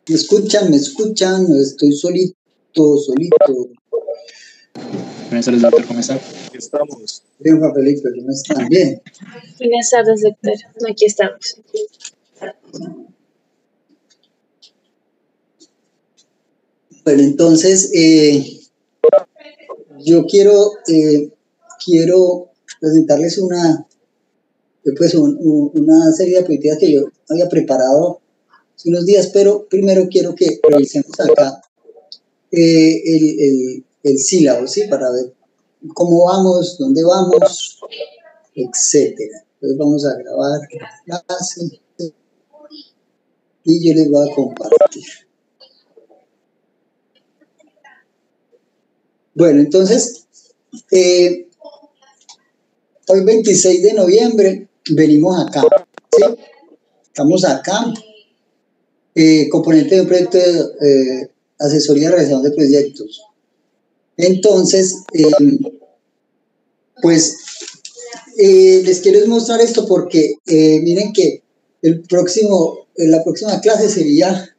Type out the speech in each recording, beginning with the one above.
¿Me escuchan? ¿Me escuchan? Estoy solito, solito. Buenas tardes, doctor, ¿cómo está? Aquí estamos. Bien, Juan Felipe, ¿cómo están? Bien. Buenas tardes, doctor. Aquí estamos. Bueno, entonces, yo quiero presentarles una serie de diapositivas que yo había preparado hace unos días, pero primero quiero que revisemos acá el sílabo, ¿sí? Para ver cómo vamos, dónde vamos, etcétera. Entonces vamos a grabar la clase y yo les voy a compartir. Bueno, entonces, hoy 26 de noviembre venimos acá, ¿sí? Estamos acá, componente de un proyecto de asesoría de realización de proyectos. Entonces, les quiero mostrar esto porque miren que la próxima clase sería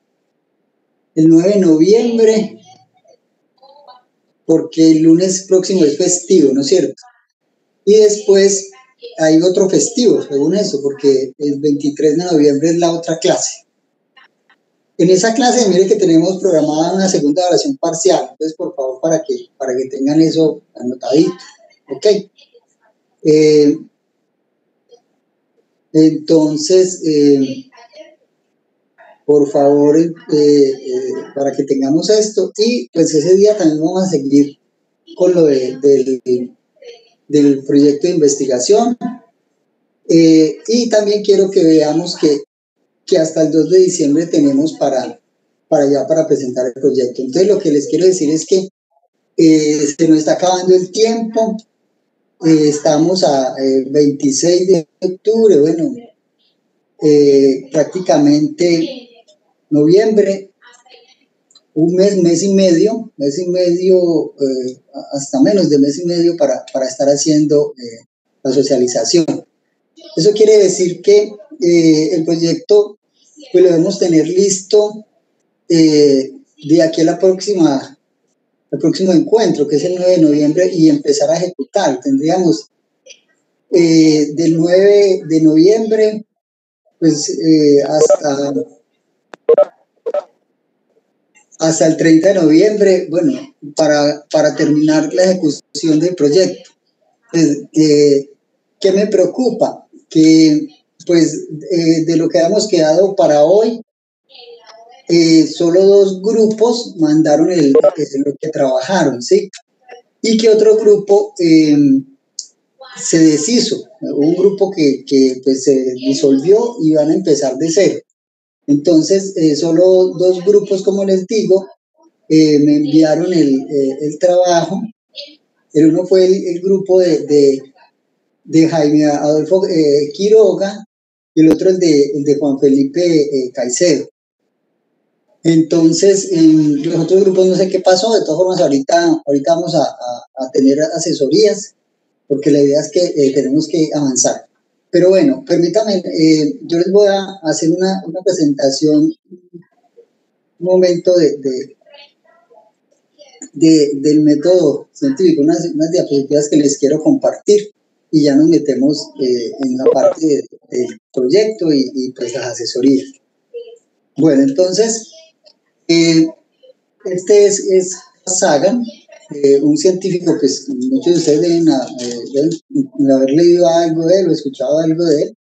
el 9 de noviembre, porque el lunes próximo es festivo, ¿no es cierto? Y después hay otro festivo, según eso, porque el 23 de noviembre es la otra clase. En esa clase, miren que tenemos programada una segunda evaluación parcial, entonces por favor para que tengan eso anotadito, ¿ok? Entonces, por favor, para que tengamos esto, y pues ese día también vamos a seguir con lo del proyecto de investigación, y también quiero que veamos que hasta el 2 de diciembre tenemos para presentar el proyecto. Entonces lo que les quiero decir es que se nos está acabando el tiempo, estamos a 26 de octubre, bueno, prácticamente noviembre, un mes y medio, hasta menos de mes y medio para estar haciendo la socialización. Eso quiere decir que el proyecto pues lo debemos tener listo de aquí a al próximo encuentro, que es el 9 de noviembre, y empezar a ejecutar. Tendríamos del 9 de noviembre pues hasta el 30 de noviembre, bueno, para terminar la ejecución del proyecto. Pues, ¿qué me preocupa? Que pues de lo que habíamos quedado para hoy, solo 2 grupos mandaron lo que trabajaron, ¿sí? Y que otro grupo se deshizo, un grupo que pues se disolvió y van a empezar de cero. Entonces, solo 2 grupos, como les digo, me enviaron el trabajo. El uno fue el grupo de Jaime Adolfo Quiroga, y el otro el de Juan Felipe Caicedo. Entonces, los otros grupos no sé qué pasó. De todas formas, ahorita vamos a tener asesorías, porque la idea es que tenemos que avanzar. Pero bueno, permítanme, yo les voy a hacer una presentación, un momento del método científico, unas diapositivas que les quiero compartir, y ya nos metemos en la parte del proyecto y pues las asesorías. Bueno, entonces, este es Sagan, un científico que muchos de ustedes deben haber leído algo de él o escuchado algo de él.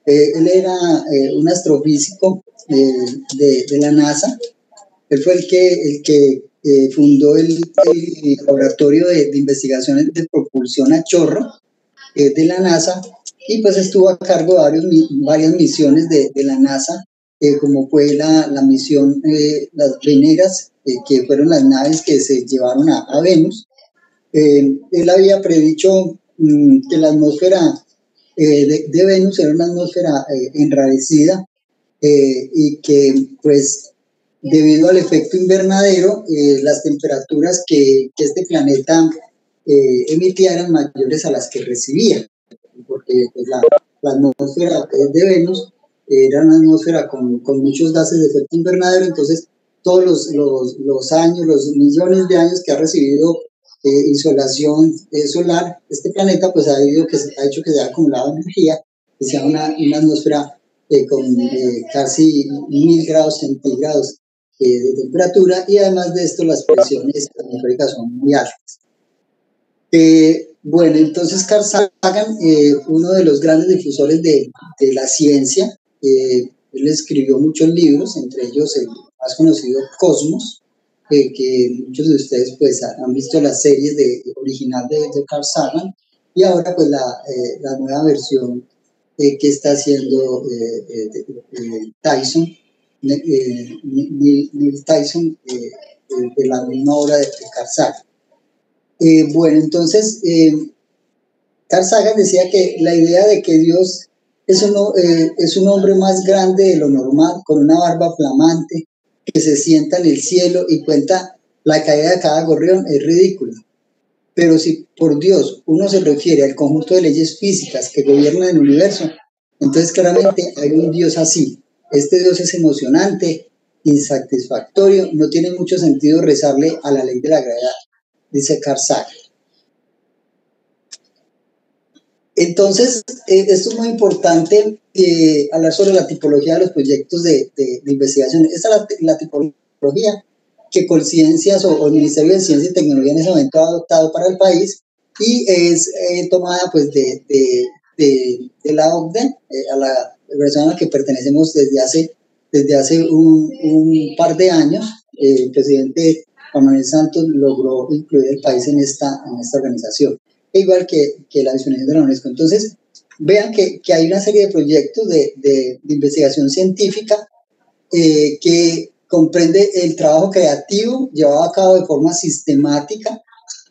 Él era un astrofísico de la NASA. Él fue el que fundó el laboratorio de investigaciones de propulsión a chorro de la NASA, y pues estuvo a cargo de varias misiones de la NASA, como fue la misión las veneras, que fueron las naves que se llevaron a Venus. Él había predicho que la atmósfera de Venus era una atmósfera enrarecida, y que pues debido al efecto invernadero, las temperaturas que este planeta emitía eran mayores a las que recibía, porque pues, la atmósfera de Venus era una atmósfera con muchos gases de efecto invernadero. Entonces todos los años, los millones de años que ha recibido insolación solar, este planeta pues ha hecho que se haya acumulado energía, que sea una atmósfera con casi 1000 grados centígrados de temperatura, y además de esto las presiones atmosféricas son muy altas. Bueno, entonces Carl Sagan, uno de los grandes difusores de la ciencia, él escribió muchos libros, entre ellos el más conocido Cosmos, que muchos de ustedes pues han visto la serie original de Carl Sagan, y ahora pues la nueva versión que está haciendo Tyson, Neil Tyson, de la misma obra de Carl Sagan. Bueno, entonces Carl Sagan decía que la idea de que Dios es un hombre más grande de lo normal, con una barba flamante, que se sienta en el cielo y cuenta la caída de cada gorrión, es ridícula. Pero si por Dios uno se refiere al conjunto de leyes físicas que gobiernan el universo, entonces claramente hay un Dios así. Este Dios es emocionante, insatisfactorio, no tiene mucho sentido rezarle a la ley de la gravedad, dice Carl Sagan. Entonces, esto es muy importante, hablar sobre la tipología de los proyectos de investigación. Esta es la tipología que Colciencias o el Ministerio de Ciencia y Tecnología en ese momento ha adoptado para el país, y es tomada pues de la OCDE, a la organización a la que pertenecemos desde hace un par de años. El presidente Juan Manuel Santos logró incluir el país en esta organización, igual que la disposición de la UNESCO. Entonces, vean que hay una serie de proyectos de investigación científica que comprende el trabajo creativo llevado a cabo de forma sistemática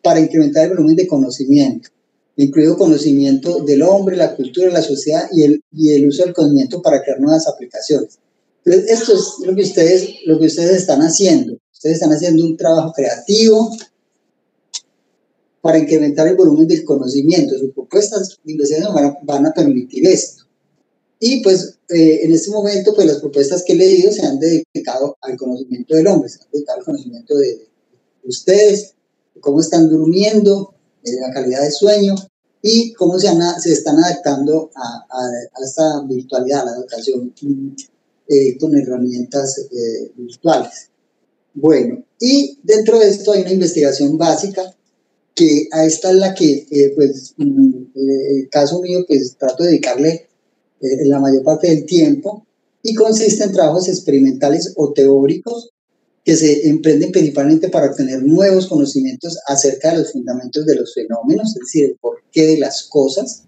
para incrementar el volumen de conocimiento, incluido conocimiento del hombre, la cultura, la sociedad y el uso del conocimiento para crear nuevas aplicaciones. Entonces, esto es lo que ustedes están haciendo. Ustedes están haciendo un trabajo creativo para incrementar el volumen del conocimiento. Sus propuestas de investigación van a permitir esto. Y pues en este momento pues las propuestas que he leído se han dedicado al conocimiento del hombre, se han dedicado al conocimiento de ustedes, de cómo están durmiendo, de la calidad de sueño, y cómo se están adaptando a esta virtualidad, a la educación con herramientas virtuales. Bueno, y dentro de esto hay una investigación básica, que a esta es la que, pues, en el caso mío, pues trato de dedicarle la mayor parte del tiempo, y consiste en trabajos experimentales o teóricos que se emprenden principalmente para obtener nuevos conocimientos acerca de los fundamentos de los fenómenos, es decir, el porqué de las cosas,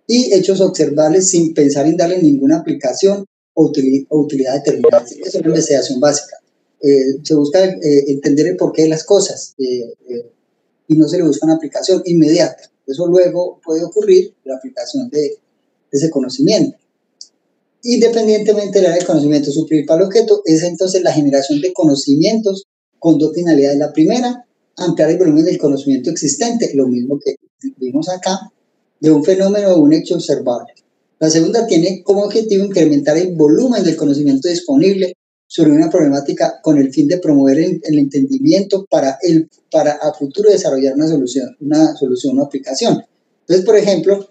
y hechos observables sin pensar en darle ninguna aplicación o utilidad determinada. Esa es una investigación básica. Se busca entender el porqué de las cosas, y no se le busca una aplicación inmediata. Eso luego puede ocurrir, la aplicación de ese conocimiento. Independientemente del área de conocimiento, su principal objeto es entonces la generación de conocimientos con dos finalidades. La primera, ampliar el volumen del conocimiento existente, lo mismo que vimos acá, de un fenómeno o un hecho observable. La segunda tiene como objetivo incrementar el volumen del conocimiento disponible sobre una problemática con el fin de promover el entendimiento para a futuro desarrollar una solución, una aplicación. Entonces, por ejemplo,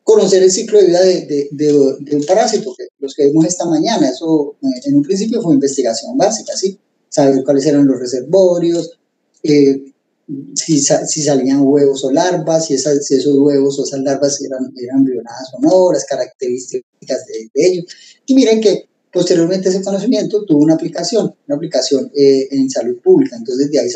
conocer el ciclo de vida de un parásito, los que vimos esta mañana, eso en un principio fue investigación básica, ¿sí? Saber cuáles eran los reservorios, si salían huevos o larvas, si esos huevos o esas larvas eran embrionadas o no, las características de ellos. Y miren que posteriormente ese conocimiento tuvo una aplicación en salud pública. Entonces de ahí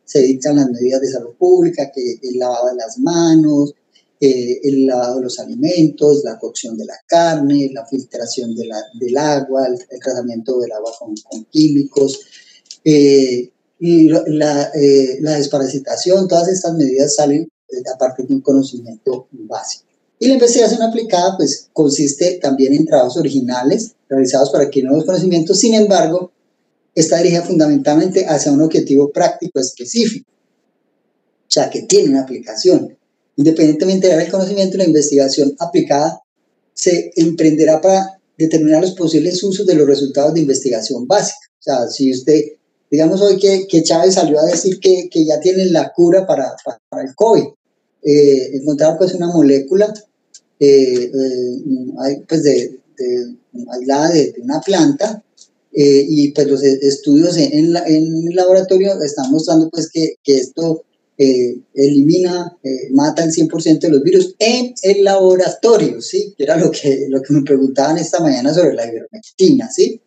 se dictan las medidas de salud pública, que el lavado de las manos, el lavado de los alimentos, la cocción de la carne, la filtración del agua, el tratamiento del agua con químicos, y la desparasitación. Todas estas medidas salen a partir de un conocimiento básico. Y la investigación aplicada pues consiste también en trabajos originales realizados para adquirir nuevos conocimientos. Sin embargo, está dirigida fundamentalmente hacia un objetivo práctico específico, o sea, que tiene una aplicación. Independientemente del conocimiento, la investigación aplicada se emprenderá para determinar los posibles usos de los resultados de investigación básica. O sea, si usted, digamos hoy que Chávez salió a decir que ya tienen la cura para el COVID, encontrar pues una molécula pues aislada de una planta, y pues los estudios en el laboratorio están mostrando pues que esto elimina, mata el 100% de los virus en el laboratorio, ¿sí? Que era lo que me preguntaban esta mañana sobre la ivermectina, ¿sí?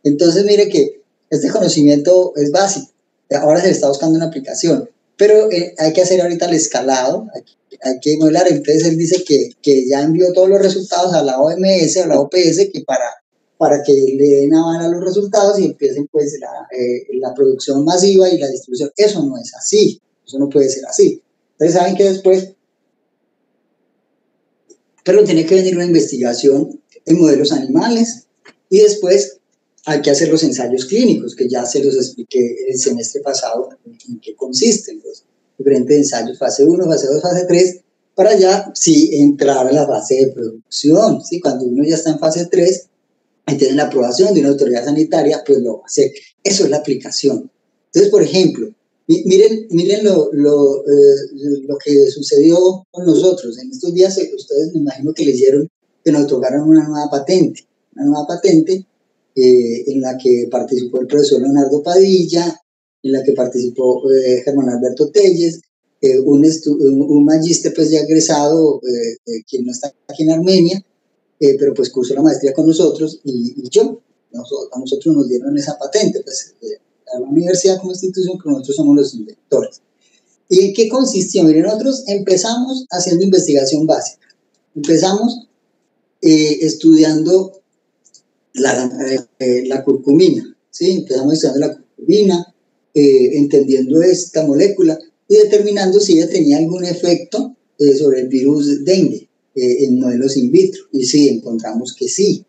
Entonces, mire que este conocimiento es básico, ahora se le está buscando una aplicación, pero hay que hacer ahorita el escalado, hay que modelar. Entonces él dice que ya envió todos los resultados a la OMS, a la OPS, que para que le den aval a los resultados y empiecen pues la producción masiva y la distribución. Eso no es así, eso no puede ser así. Entonces saben que después, pero tiene que venir una investigación en modelos animales y después hay que hacer los ensayos clínicos, que ya se los expliqué el semestre pasado en qué consisten, los diferentes ensayos, fase 1, fase 2, fase 3, para ya sí entrar a la fase de producción, ¿sí? Cuando uno ya está en fase 3, y tiene la aprobación de una autoridad sanitaria, pues lo va a hacer. Eso es la aplicación. Entonces, por ejemplo, miren lo que sucedió con nosotros. En estos días, ustedes me imagino que leyeron que nos otorgaron una nueva patente en la que participó el profesor Leonardo Padilla, en la que participó Germán Alberto Telles, un magíster pues ya egresado, quien no está aquí en Armenia, pero pues cursó la maestría con nosotros y a nosotros nos dieron esa patente, pues a la universidad como institución, que nosotros somos los inventores. ¿Y en qué consistió? Miren, nosotros empezamos haciendo investigación básica, empezamos estudiando la curcumina, ¿sí? Empezamos estudiando la curcumina, entendiendo esta molécula y determinando si ella tenía algún efecto sobre el virus dengue en modelos in vitro, y sí, encontramos que sí.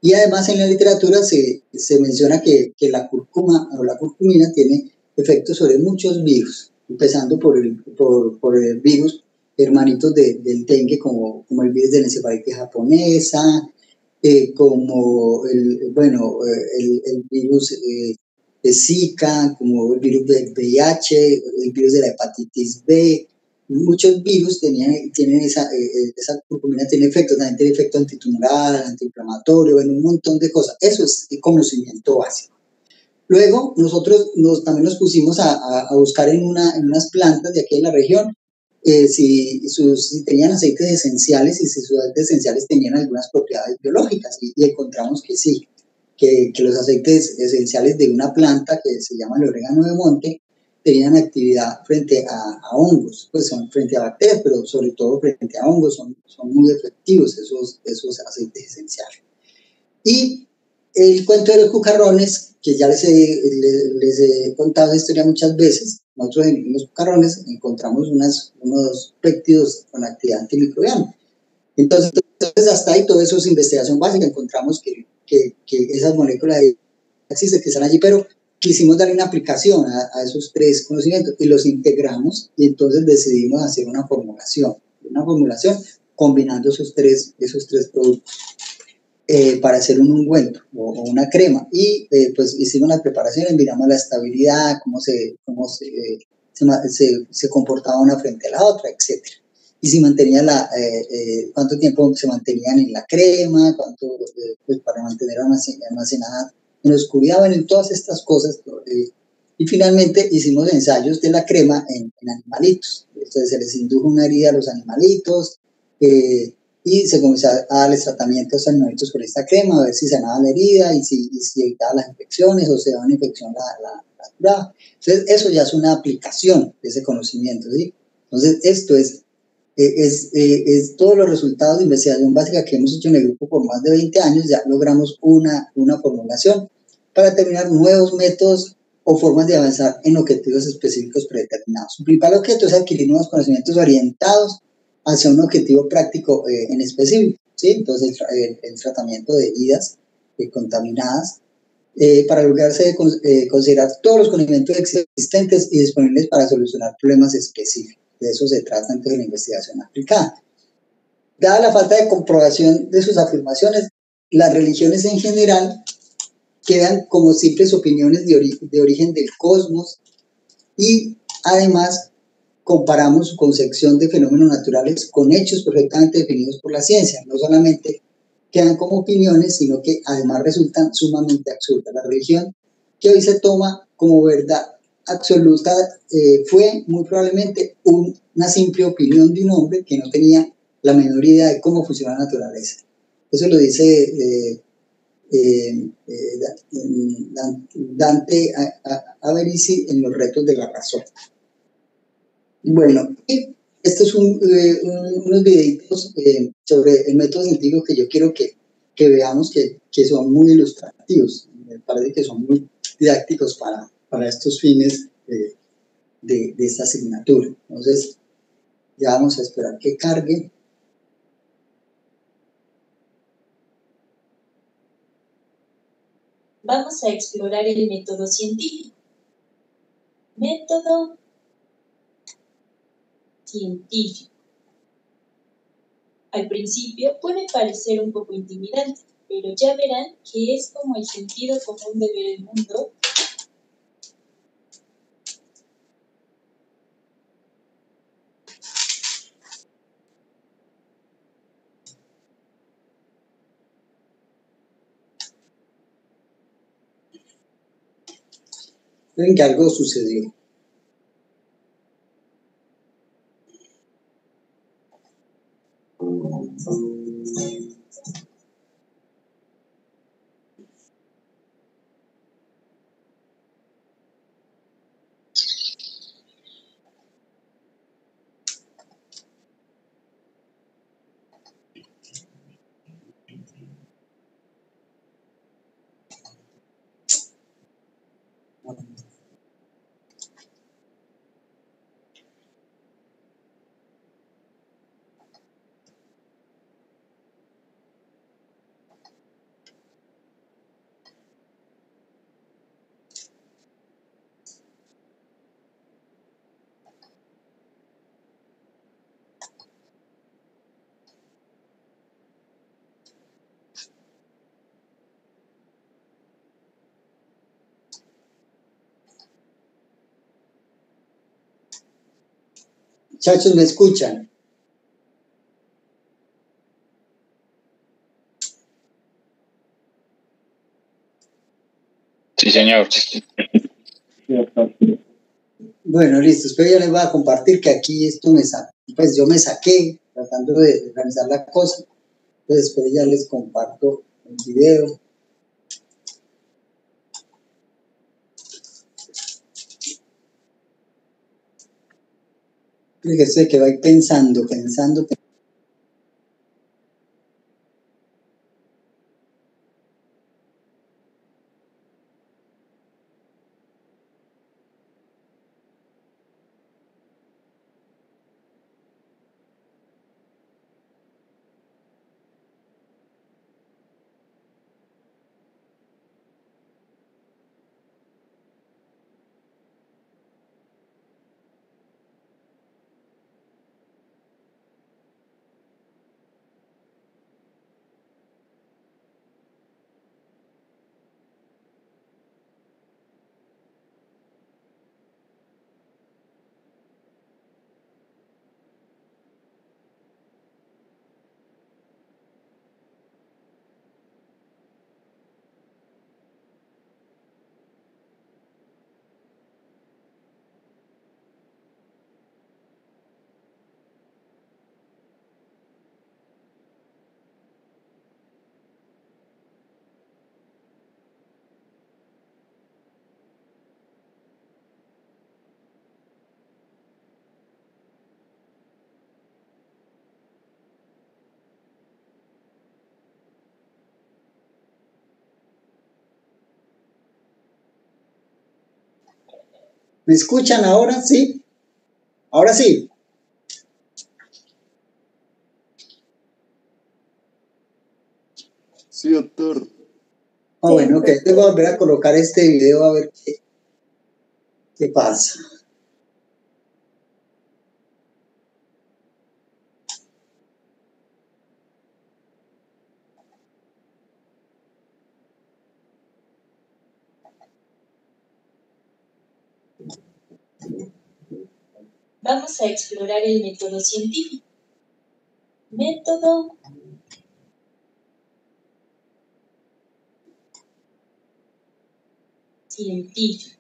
Y además en la literatura se menciona que la cúrcuma o la curcumina tiene efectos sobre muchos virus, empezando por el virus hermanitos del dengue, como el virus de la encefalitis japonesa, como el virus de Zika, como el virus del VIH, el virus de la hepatitis B. Muchos virus tienen esa curcumina, tiene efectos, también tiene efecto antitumoral, antiinflamatorio, bueno, un montón de cosas. Eso es el conocimiento básico. Luego, nosotros también nos pusimos a buscar en unas plantas de aquí en la región si tenían aceites esenciales y si sus aceites esenciales tenían algunas propiedades biológicas, y encontramos que sí, que los aceites esenciales de una planta que se llama el orégano de monte tenían actividad frente a hongos, pues son frente a bacterias, pero sobre todo frente a hongos, son muy efectivos esos aceites esenciales. Y el cuento de los cucarrones, que ya les he contado la historia muchas veces. Nosotros en los cucarrones encontramos unos péptidos con actividad antimicrobiana. Entonces hasta ahí todo eso es investigación básica. Encontramos que esas moléculas existen, que están allí, pero quisimos darle una aplicación a esos tres conocimientos y los integramos, y entonces decidimos hacer una formulación combinando esos tres productos para hacer un ungüento o una crema, y pues hicimos las preparaciones, miramos la estabilidad, cómo se comportaba una frente a la otra, etc. Y si mantenía cuánto tiempo se mantenían en la crema, pues para mantener almacenada en la oscuridad, en todas estas cosas. Y finalmente hicimos ensayos de la crema en animalitos. Entonces se les indujo una herida a los animalitos, y se comenzó a darles tratamiento a los animalitos con esta crema, a ver si sanaba la herida y si evitaba las infecciones, o si daba una infección la curaba. Entonces eso ya es una aplicación de ese conocimiento, ¿sí? Entonces esto es todos los resultados de investigación básica que hemos hecho en el grupo por más de 20 años. Ya logramos una formulación para determinar nuevos métodos o formas de avanzar en objetivos específicos predeterminados. Su principal objeto es adquirir nuevos conocimientos orientados hacia un objetivo práctico en específico, ¿sí? Entonces el tratamiento de heridas contaminadas, para lograrse considerar todos los conocimientos existentes y disponibles para solucionar problemas específicos. De eso se trata entonces la investigación aplicada. Dada la falta de comprobación de sus afirmaciones, las religiones en general quedan como simples opiniones de origen del cosmos y además comparamos su concepción de fenómenos naturales con hechos perfectamente definidos por la ciencia. No solamente quedan como opiniones, sino que además resultan sumamente absurdas. La religión que hoy se toma como verdad absoluta fue muy probablemente una simple opinión de un hombre que no tenía la menor idea de cómo funciona la naturaleza. Eso lo dice Dante Averici en Los retos de la razón. Bueno, y estos son unos videitos sobre el método científico que yo quiero que veamos que son muy ilustrativos. Me parece que son muy didácticos para estos fines de esta asignatura. Entonces, ya vamos a esperar que cargue. Vamos a explorar el método científico. Método científico. Al principio puede parecer un poco intimidante, pero ya verán que es como el sentido común de ver el mundo. Ven que algo sucedió. Muchachos, ¿me escuchan? Sí, señor. Bueno, listo. Espero ya les voy a compartir que aquí esto pues yo me saqué tratando de organizar la cosa. Entonces, después ya les comparto el video. Fíjese que va pensando. ¿Me escuchan ahora? ¿Sí? Ahora sí. Sí, doctor. Bueno, ok. Te voy a volver a colocar este video a ver qué pasa. vamos a explorar el método científico. Método científico.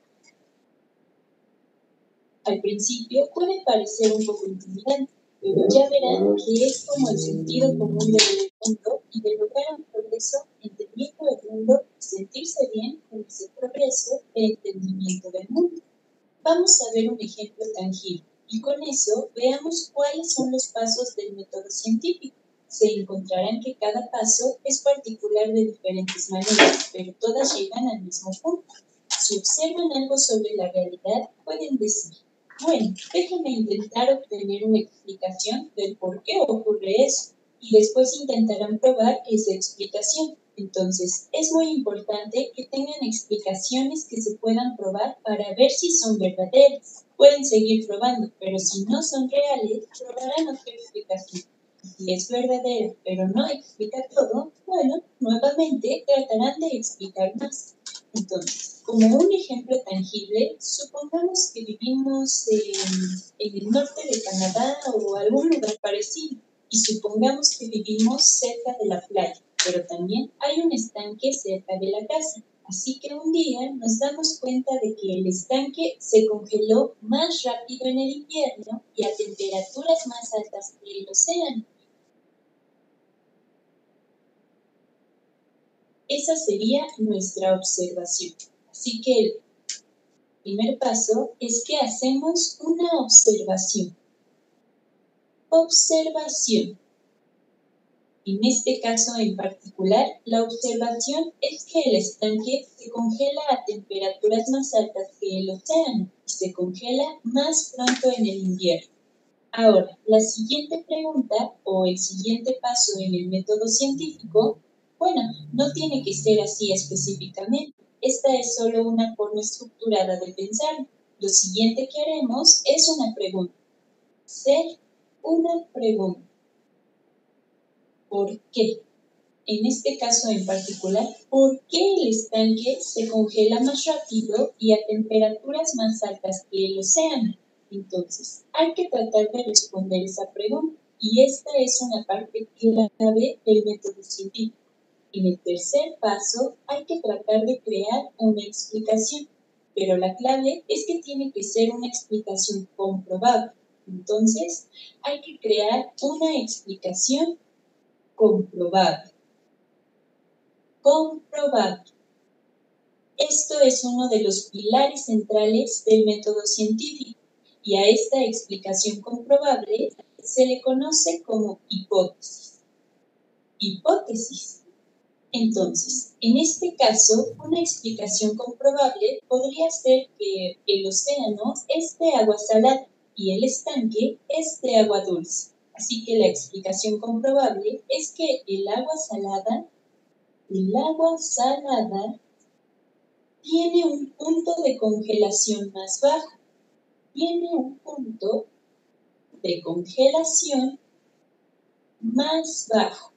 Al principio puede parecer un poco intimidante, pero ya verán que es como el sentido común de ver el mundo y de lograr un progreso entendiendo el mundo y sentirse bien con ese progreso de entendimiento del mundo. Vamos a ver un ejemplo tangible y con eso veamos cuáles son los pasos del método científico. Se encontrarán que cada paso es particular de diferentes maneras, pero todas llegan al mismo punto. Si observan algo sobre la realidad, pueden decir: bueno, déjenme intentar obtener una explicación del por qué ocurre eso, y después intentarán probar esa explicación. Entonces, es muy importante que tengan explicaciones que se puedan probar para ver si son verdaderas. Pueden seguir probando, pero si no son reales, probarán otra explicación. Si es verdadera, pero no explica todo, bueno, nuevamente tratarán de explicar más. Entonces, como un ejemplo tangible, supongamos que vivimos en el norte de Canadá o algún lugar parecido, y supongamos que vivimos cerca de la playa, pero también hay un estanque cerca de la casa. Así que un día nos damos cuenta de que el estanque se congeló más rápido en el invierno y a temperaturas más altas que el océano. Esa sería nuestra observación. Así que el primer paso es que hacemos una observación. Observación. En este caso en particular, la observación es que el estanque se congela a temperaturas más altas que el océano y se congela más pronto en el invierno. Ahora, la siguiente pregunta o el siguiente paso en el método científico, bueno, no tiene que ser así específicamente. Esta es solo una forma estructurada de pensar. Lo siguiente que haremos es una pregunta. Ser una pregunta. ¿Por qué? En este caso en particular, ¿por qué el estanque se congela más rápido y a temperaturas más altas que el océano? Entonces, hay que tratar de responder esa pregunta. Y esta es una parte clave del método científico. En el tercer paso, hay que tratar de crear una explicación. Pero la clave es que tiene que ser una explicación comprobable. Entonces, hay que crear una explicación comprobable. Comprobable. Esto es uno de los pilares centrales del método científico y a esta explicación comprobable se le conoce como hipótesis. Hipótesis. Entonces, en este caso, una explicación comprobable podría ser que el océano es de agua salada y el estanque es de agua dulce. Así que la explicación comprobable es que el agua salada tiene un punto de congelación más bajo. Tiene un punto de congelación más bajo.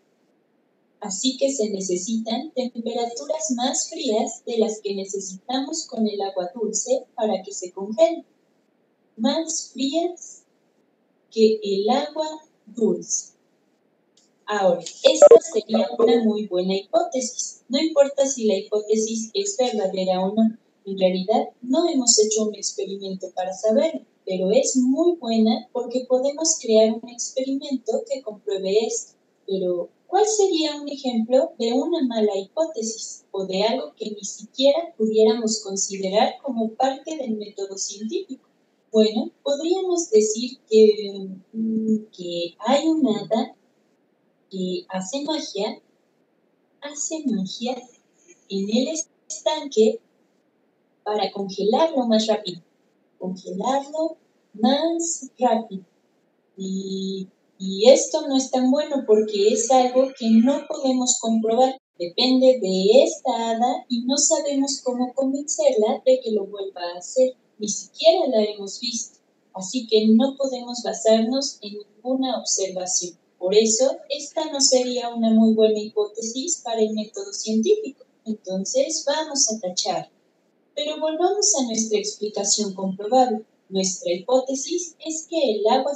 Así que se necesitan temperaturas más frías de las que necesitamos con el agua dulce para que se congele. Más frías que el agua dulce. Ahora, esta sería una muy buena hipótesis. No importa si la hipótesis es verdadera o no. En realidad, no hemos hecho un experimento para saberlo, pero es muy buena porque podemos crear un experimento que compruebe esto. Pero, ¿cuál sería un ejemplo de una mala hipótesis o de algo que ni siquiera pudiéramos considerar como parte del método científico? Bueno, podríamos decir que hay un hada que hace magia en el estanque para congelarlo más rápido. Congelarlo más rápido. Y esto no es tan bueno porque es algo que no podemos comprobar. Depende de esta hada y no sabemos cómo convencerla de que lo vuelva a hacer. Ni siquiera la hemos visto. Así que no podemos basarnos en ninguna observación. Por eso, esta no sería una muy buena hipótesis para el método científico. Entonces, vamos a tachar. Pero volvamos a nuestra explicación comprobable. Nuestra hipótesis es que el agua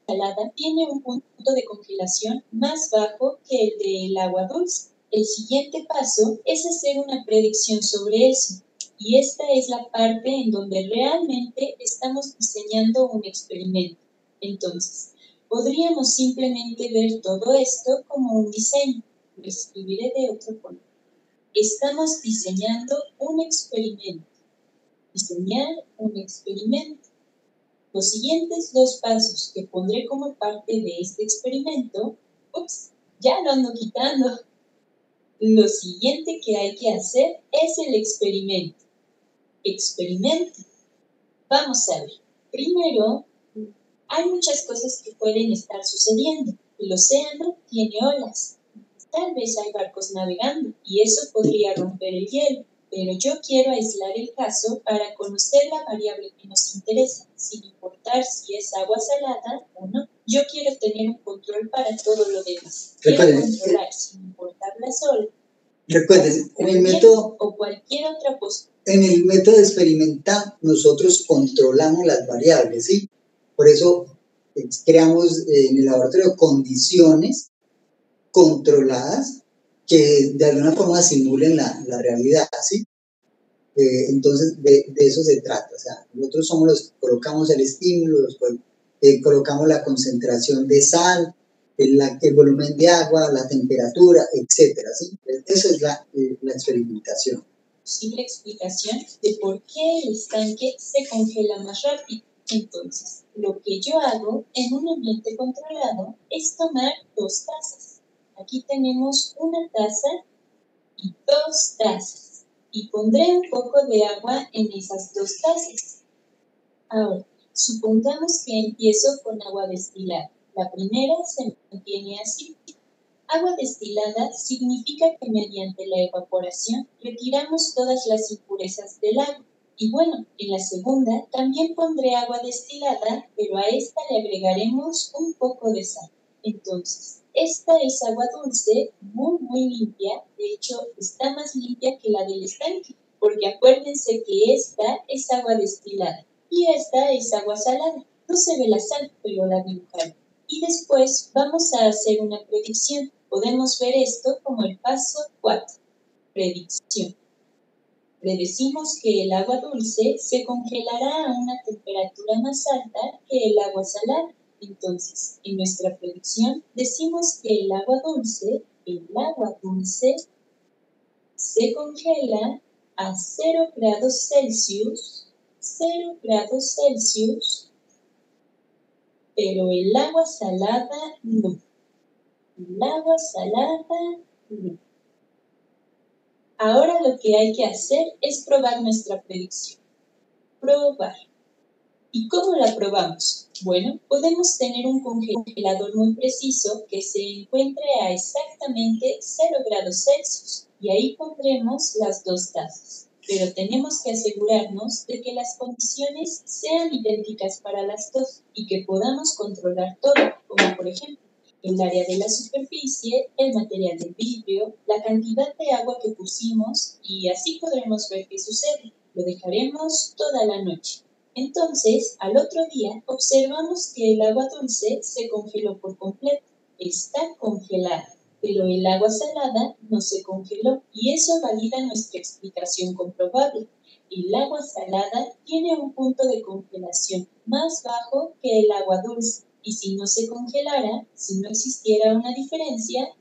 salada tiene un punto de congelación más bajo que el del agua dulce. El siguiente paso es hacer una predicción sobre eso. Y esta es la parte en donde realmente estamos diseñando un experimento. Entonces, podríamos simplemente ver todo esto como un diseño. Lo escribiré de otra forma. Estamos diseñando un experimento. Diseñar un experimento. Los siguientes dos pasos que pondré como parte de este experimento, ya lo ando quitando. Lo siguiente que hay que hacer es el experimento. Experimento. Vamos a ver. Primero, hay muchas cosas que pueden estar sucediendo. El océano tiene olas. Tal vez hay barcos navegando y eso podría romper el hielo. Pero yo quiero aislar el caso para conocer la variable que nos interesa, sin importar si es agua salada o no. Yo quiero tener un control para todo lo demás. Quiero controlar sin importar la olas. Recuerden, en el método o cualquier otra postura. En el método experimental nosotros controlamos las variables, ¿sí? Por eso creamos en el laboratorio condiciones controladas que de alguna forma simulen la realidad, ¿sí? Entonces de eso se trata, o sea, nosotros somos los que colocamos el estímulo, colocamos la concentración de sal, el volumen de agua, la temperatura, etcétera, ¿sí? Eso es la experimentación. Posible explicación de por qué el estanque se congela más rápido. Entonces, lo que yo hago en un ambiente controlado es tomar 2 tazas. Aquí tenemos una taza y 2 tazas. Y pondré un poco de agua en esas 2 tazas. Ahora, supongamos que empiezo con agua destilada. La primera se mantiene así. Agua destilada significa que mediante la evaporación retiramos todas las impurezas del agua. Y bueno, en la segunda también pondré agua destilada, pero a esta le agregaremos un poco de sal. Entonces, esta es agua dulce, muy limpia. De hecho, está más limpia que la del estanque, porque acuérdense que esta es agua destilada y esta es agua salada. No se ve la sal, pero la dibujaré. Y después vamos a hacer una predicción. Podemos ver esto como el paso 4, predicción. Predecimos que el agua dulce se congelará a una temperatura más alta que el agua salada. Entonces, en nuestra predicción decimos que el agua dulce se congela a 0 grados Celsius, pero el agua salada no. El agua salada no. Ahora lo que hay que hacer es probar nuestra predicción. Probar. ¿Y cómo la probamos? Bueno, podemos tener un congelador muy preciso que se encuentre a exactamente 0 grados Celsius y ahí pondremos las 2 tazas. Pero tenemos que asegurarnos de que las condiciones sean idénticas para las dos y que podamos controlar todo, como por ejemplo el área de la superficie, el material del vidrio, la cantidad de agua que pusimos y así podremos ver qué sucede. Lo dejaremos toda la noche. Entonces, al otro día, observamos que el agua dulce se congeló por completo. Está congelada, pero el agua salada no se congeló y eso valida nuestra explicación comprobable. El agua salada tiene un punto de congelación más bajo que el agua dulce. Y si no se congelara, si no existiera una diferencia,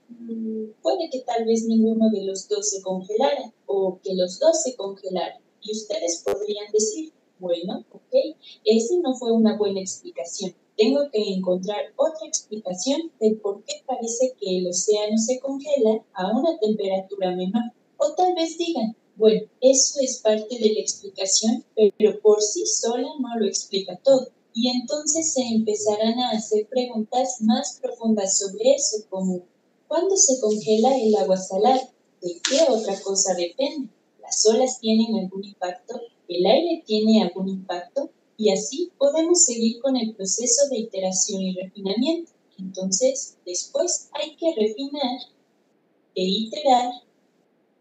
puede que tal vez ninguno de los dos se congelara o que los dos se congelaran. Y ustedes podrían decir, bueno, ok, esa no fue una buena explicación. Tengo que encontrar otra explicación de por qué parece que el océano se congela a una temperatura menor. O tal vez digan, bueno, eso es parte de la explicación, pero por sí sola no lo explica todo. Y entonces se empezarán a hacer preguntas más profundas sobre eso, como ¿cuándo se congela el agua salada? ¿De qué otra cosa depende? ¿Las olas tienen algún impacto? ¿El aire tiene algún impacto? Y así podemos seguir con el proceso de iteración y refinamiento. Entonces, después hay que refinar e iterar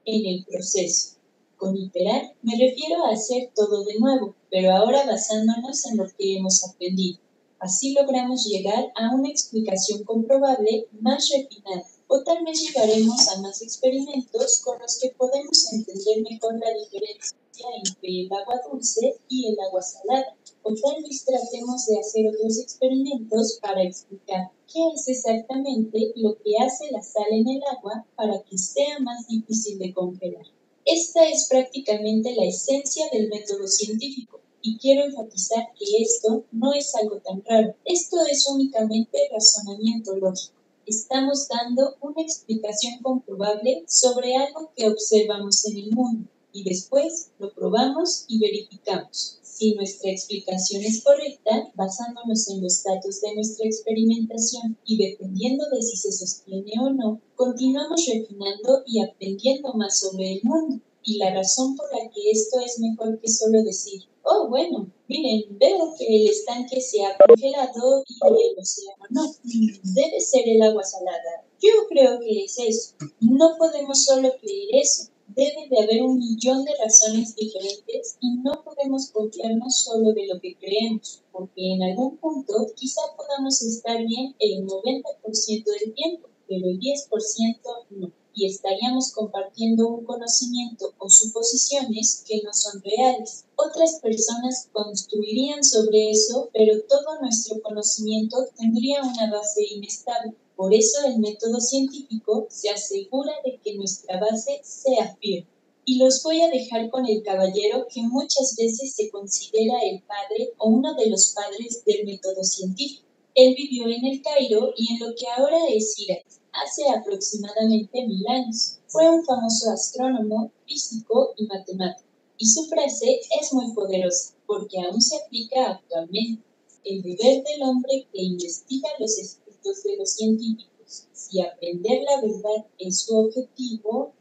en el proceso. Con iterar me refiero a hacer todo de nuevo, pero ahora basándonos en lo que hemos aprendido. Así logramos llegar a una explicación comprobable más refinada, o tal vez llegaremos a más experimentos con los que podemos entender mejor la diferencia entre el agua dulce y el agua salada, o tal vez tratemos de hacer otros experimentos para explicar qué es exactamente lo que hace la sal en el agua para que sea más difícil de congelar. Esta es prácticamente la esencia del método científico. Y quiero enfatizar que esto no es algo tan raro. Esto es únicamente razonamiento lógico. Estamos dando una explicación comprobable sobre algo que observamos en el mundo y después lo probamos y verificamos. Si nuestra explicación es correcta, basándonos en los datos de nuestra experimentación y dependiendo de si se sostiene o no, continuamos refinando y aprendiendo más sobre el mundo. Y la razón por la que esto es mejor que solo decir, oh, bueno, miren, veo que el estanque se ha congelado y el océano no. Debe ser el agua salada. Yo creo que es eso. No podemos solo creer eso. Debe de haber 1.000.000 de razones diferentes y no podemos confiarnos solo de lo que creemos, porque en algún punto quizá podamos estar bien el 90% del tiempo, pero el 10% no. Y estaríamos compartiendo un conocimiento o suposiciones que no son reales. Otras personas construirían sobre eso, pero todo nuestro conocimiento tendría una base inestable. Por eso el método científico se asegura de que nuestra base sea firme. Y los voy a dejar con el caballero que muchas veces se considera el padre o uno de los padres del método científico. Él vivió en el Cairo y en lo que ahora es Irak, hace aproximadamente 1000 años. Fue un famoso astrónomo, físico y matemático. Y su frase es muy poderosa, porque aún se aplica actualmente. El deber del hombre que investiga los escritos de los científicos. Si aprender la verdad es su objetivo,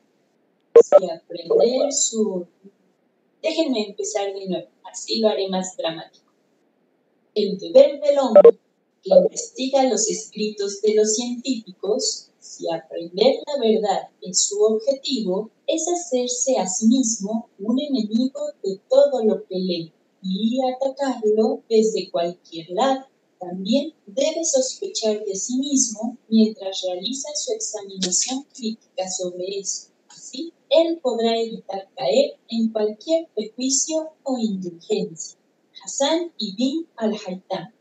si aprender su... Déjenme empezar de nuevo, así lo haré más dramático. El deber del hombre que investiga los escritos de los científicos, si aprender la verdad es su objetivo, es hacerse a sí mismo un enemigo de todo lo que lee y atacarlo desde cualquier lado. También debe sospechar de sí mismo mientras realiza su examinación crítica sobre eso. Así, él podrá evitar caer en cualquier prejuicio o indulgencia. Hassan ibn al-Haytham,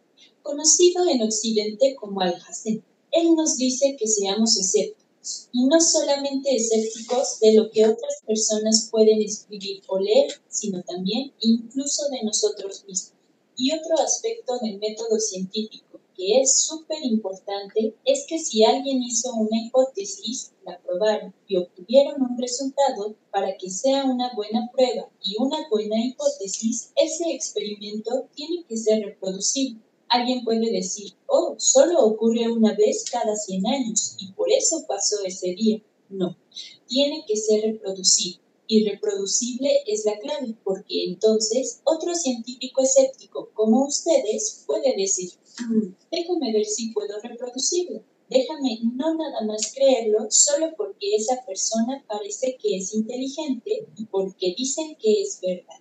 conocido en Occidente como Al-Hazen. Él nos dice que seamos escépticos, y no solamente escépticos de lo que otras personas pueden escribir o leer, sino también incluso de nosotros mismos. Y otro aspecto del método científico que es súper importante es que si alguien hizo una hipótesis, la probaron y obtuvieron un resultado, para que sea una buena prueba y una buena hipótesis, ese experimento tiene que ser reproducible. Alguien puede decir, oh, solo ocurre una vez cada 100 años y por eso pasó ese día. No, tiene que ser reproducible. Y reproducible es la clave, porque entonces otro científico escéptico como ustedes puede decir, déjame ver si puedo reproducirlo. Déjame no nada más creerlo solo porque esa persona parece que es inteligente y porque dicen que es verdad.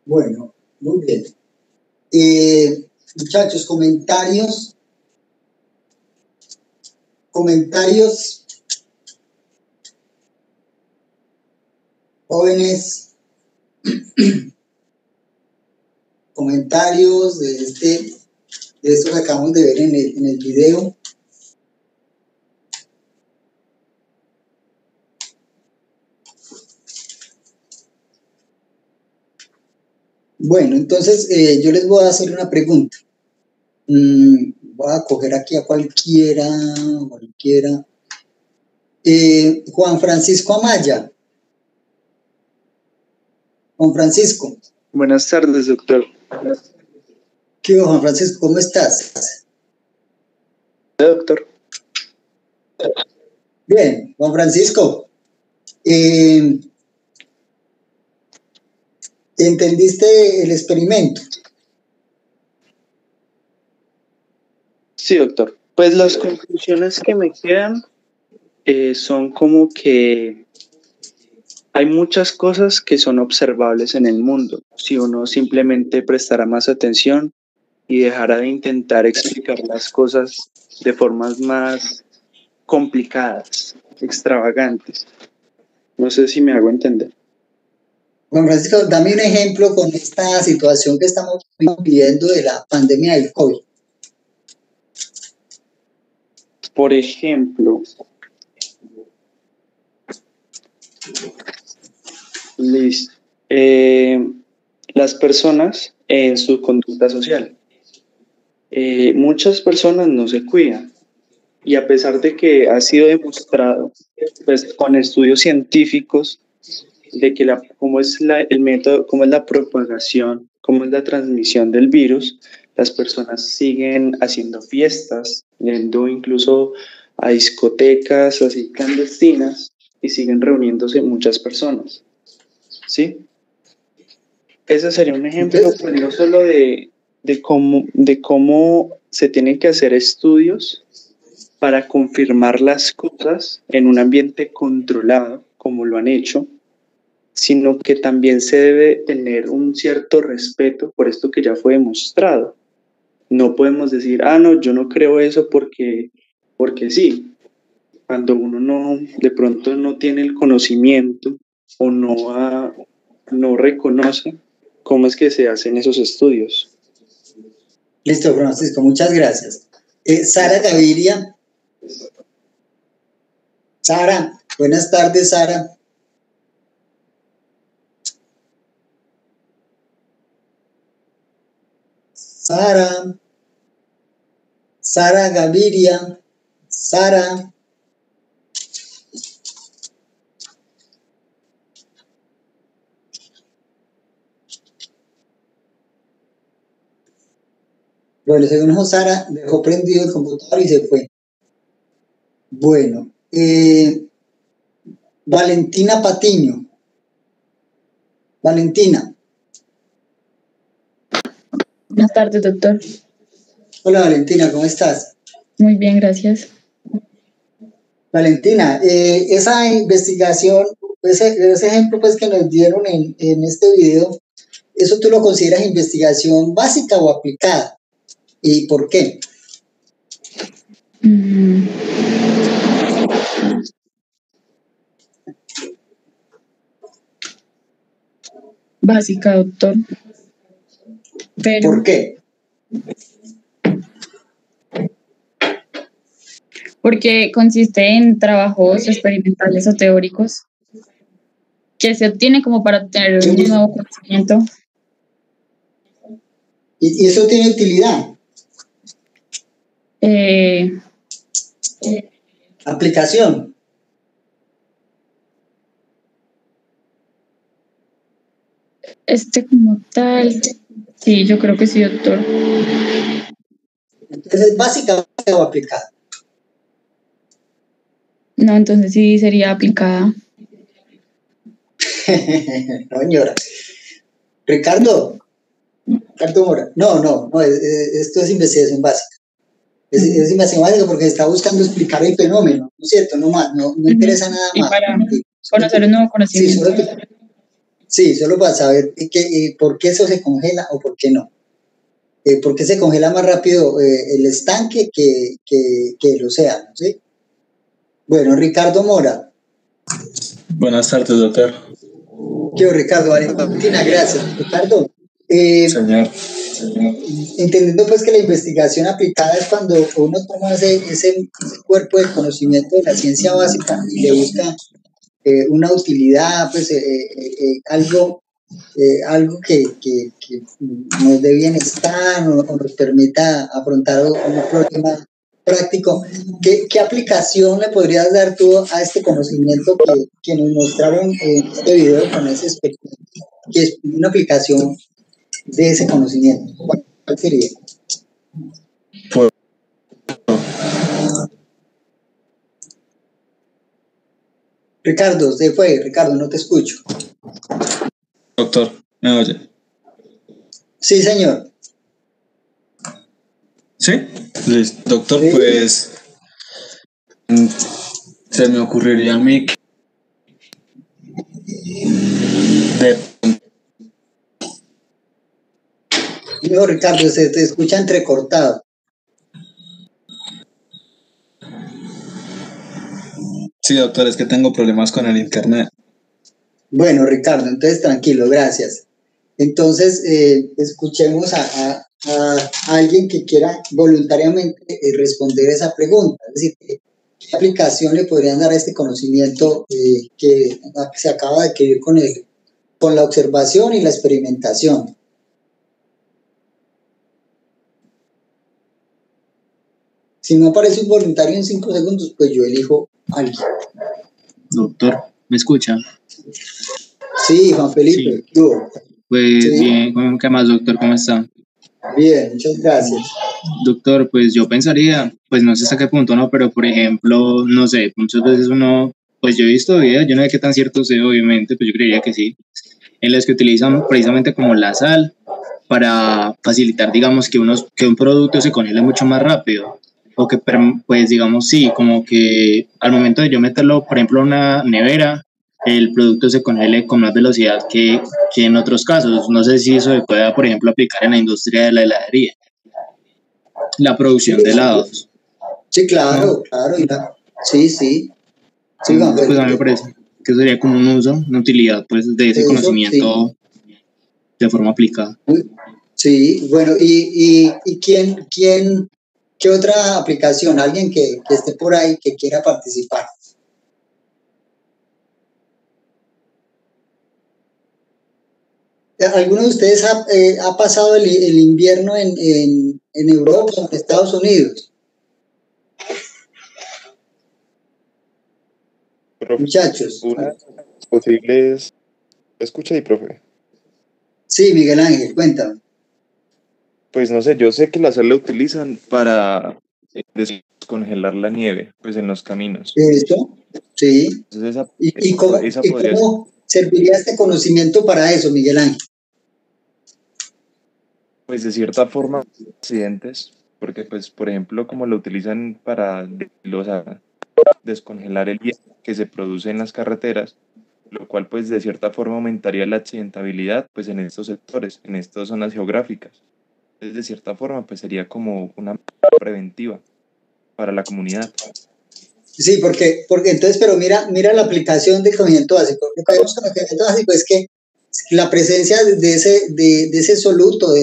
Bueno, muy bien. Muchachos, comentarios, jóvenes, comentarios de esto que acabamos de ver en el video. Bueno, entonces yo les voy a hacer una pregunta. Voy a coger aquí a cualquiera. Juan Francisco Amaya. Juan Francisco. Buenas tardes, doctor. ¿Qué hubo, Juan Francisco? ¿Cómo estás? Doctor. Bien, Juan Francisco. ¿Entendiste el experimento? Sí, doctor. Pues las conclusiones que me quedan son como que hay muchas cosas que son observables en el mundo si uno simplemente prestara más atención y dejara de intentar explicar las cosas de formas más complicadas, extravagantes. No sé si me hago entender. Juan Francisco, dame un ejemplo con esta situación que estamos viviendo de la pandemia del COVID. Por ejemplo, listo. Las personas en su conducta social. Muchas personas no se cuidan y a pesar de que ha sido demostrado pues, con estudios científicos de que cómo es el método, cómo es la propagación, cómo es la transmisión del virus, las personas siguen haciendo fiestas, yendo incluso a discotecas así clandestinas y siguen reuniéndose muchas personas. ¿Sí? Ese sería un ejemplo, pues, no solo de cómo se tienen que hacer estudios para confirmar las cosas en un ambiente controlado, como lo han hecho, sino que también se debe tener un cierto respeto por esto que ya fue demostrado. No podemos decir, no, yo no creo eso porque sí. Cuando uno de pronto no tiene el conocimiento o no reconoce cómo es que se hacen esos estudios. Listo, Francisco, muchas gracias. Sara Gaviria. Sara, buenas tardes, Sara. Sara Gaviria. Sara. Bueno, según Sara, dejó prendido el computador y se fue. Bueno, Valentina Patiño. Valentina. Buenas tardes, doctor. Hola, Valentina, ¿cómo estás? Muy bien, gracias. Valentina, esa investigación, ese ejemplo pues, que nos dieron en este video, ¿eso tú lo consideras investigación básica o aplicada? ¿Y por qué? Básica, doctor. Pero, ¿Por qué? porque consiste en trabajos experimentales o teóricos que se obtienen como para obtener un nuevo conocimiento. ¿Y eso tiene utilidad? Aplicación. Como tal, sí, yo creo que sí, doctor. Entonces, ¿es básica o aplicada? No, entonces sí sería aplicada. No, señora. Ricardo Mora. No, esto es investigación básica. Es investigación básica porque está buscando explicar el fenómeno, ¿no es cierto? No más, no interesa nada más. Para conocer un nuevo conocimiento. Solo para saber por qué eso se congela o por qué no. ¿Por qué se congela más rápido el estanque que el océano? ¿Sí? Bueno, Ricardo Mora. Buenas tardes, doctor. Yo, Ricardo, Valentina, gracias. Ricardo, Señor. entendiendo pues que la investigación aplicada es cuando uno toma ese cuerpo de conocimiento de la ciencia básica y le busca una utilidad, pues algo que nos dé bienestar o nos permita afrontar un problema práctico. ¿Qué aplicación le podrías dar tú a este conocimiento que nos mostraron en este video con ese experimento? Que es una aplicación de ese conocimiento. ¿Cuál sería? Ricardo, se fue. Ricardo, no te escucho. Doctor, ¿me oye? Sí, señor. Sí, ¿Sí? Listo. Doctor, Sí. pues se me ocurriría a mí que de No, Ricardo, se te escucha entrecortado. sí, doctor, es que tengo problemas con el internet. Bueno, Ricardo, entonces tranquilo, gracias. Entonces, escuchemos a alguien que quiera voluntariamente responder esa pregunta. Es decir, ¿qué aplicación le podrían dar a este conocimiento que se acaba de adquirir con la observación y la experimentación? Si no aparece un voluntario en 5 segundos, pues yo elijo a alguien. Doctor, ¿me escucha? Sí, Juan Felipe, Sí. ¿qué hubo? Pues Sí. bien, ¿qué más, doctor? ¿Cómo está? Bien, muchas gracias. Doctor, pues yo pensaría, pues no sé hasta qué punto, ¿no? Pero por ejemplo, no sé, muchas veces uno, pues yo he visto videos, yo no sé qué tan cierto sea, obviamente, pues yo creería que sí, en las que utilizan precisamente como la sal para facilitar, digamos, que un producto se congele mucho más rápido. O que, pues digamos, sí, como que al momento de yo meterlo, por ejemplo, en una nevera, el producto se congele con más velocidad que en otros casos. No sé si eso se pueda, por ejemplo, aplicar en la industria de la heladería, la producción de helados. Sí, claro, ¿No? claro. Sí, sí. Sí, Juan Entonces, pues a mí me Felipe. parece que sería como un uso, una utilidad, pues, de ese Eso, sí. conocimiento de forma aplicada. Sí, bueno, y qué otra aplicación? Alguien que esté por ahí que quiera participar. ¿Alguno de ustedes ha pasado el invierno en Europa o en Estados Unidos? Profe, Muchachos. unas posibles... Escucha ahí, profe. Sí, Miguel Ángel, cuéntame. Pues no sé, yo sé que la sal la utilizan para descongelar la nieve, pues en los caminos. Eso, sí. Entonces ¿Y cómo, esa y podría ser, cómo serviría este conocimiento para eso, Miguel Ángel? pues de cierta forma, accidentes, porque pues, por ejemplo, como lo utilizan para descongelar el hielo que se produce en las carreteras, lo cual pues de cierta forma aumentaría la accidentabilidad pues en estos sectores, en estas zonas geográficas. Entonces, de cierta forma, pues sería como una medida preventiva para la comunidad. Sí, porque entonces, pero mira la aplicación del conocimiento básico. Lo que vemos con el conocimiento básico es que la presencia de ese soluto,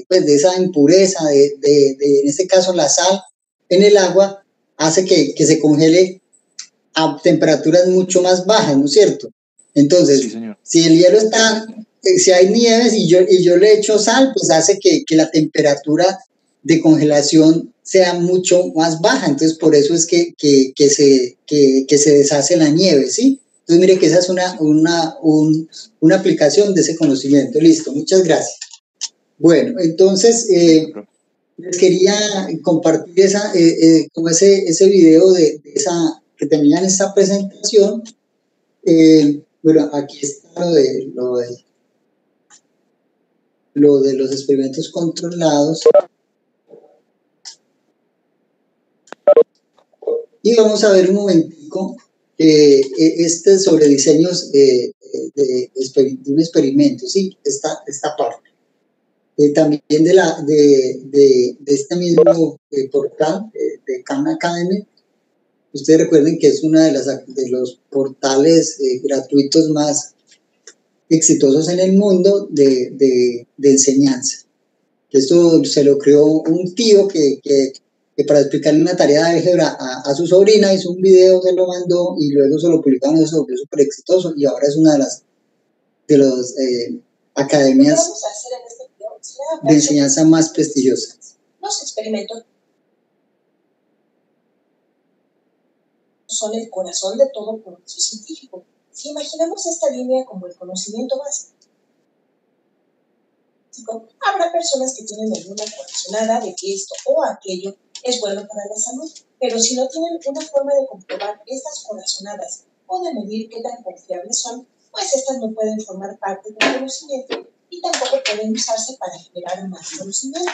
pues, de esa impureza, en este caso la sal en el agua, hace que se congele a temperaturas mucho más bajas, ¿no es cierto? Entonces, Sí, señor. si el hielo está, si hay nieves y yo le echo sal, pues hace que la temperatura de congelación sea mucho más baja. Entonces, por eso es que se deshace la nieve, ¿sí? Entonces, mire que esa es una aplicación de ese conocimiento. Listo, muchas gracias. Bueno, entonces, les quería compartir como ese video de esa que tenían esta presentación. Bueno, aquí está lo de los experimentos controlados. Y vamos a ver un momentico sobre diseños de un experimento, ¿sí? Esta parte. También de este mismo portal de Khan Academy. Ustedes recuerden que es uno de los portales gratuitos más exitosos en el mundo de enseñanza. Esto se lo creó un tío que para explicarle una tarea de álgebra a su sobrina hizo un video, se lo mandó y luego se lo publicaron, eso volvió súper exitoso y ahora es una de las academias de enseñanza más prestigiosas. Los experimentos son el corazón de todo progreso científico. Si imaginamos esta línea como el conocimiento básico, habrá personas que tienen alguna corazonada de que esto o aquello es bueno para la salud, pero si no tienen una forma de comprobar estas corazonadas o de medir qué tan confiables son, pues estas no pueden formar parte del conocimiento y y tampoco pueden usarse para generar más conocimiento.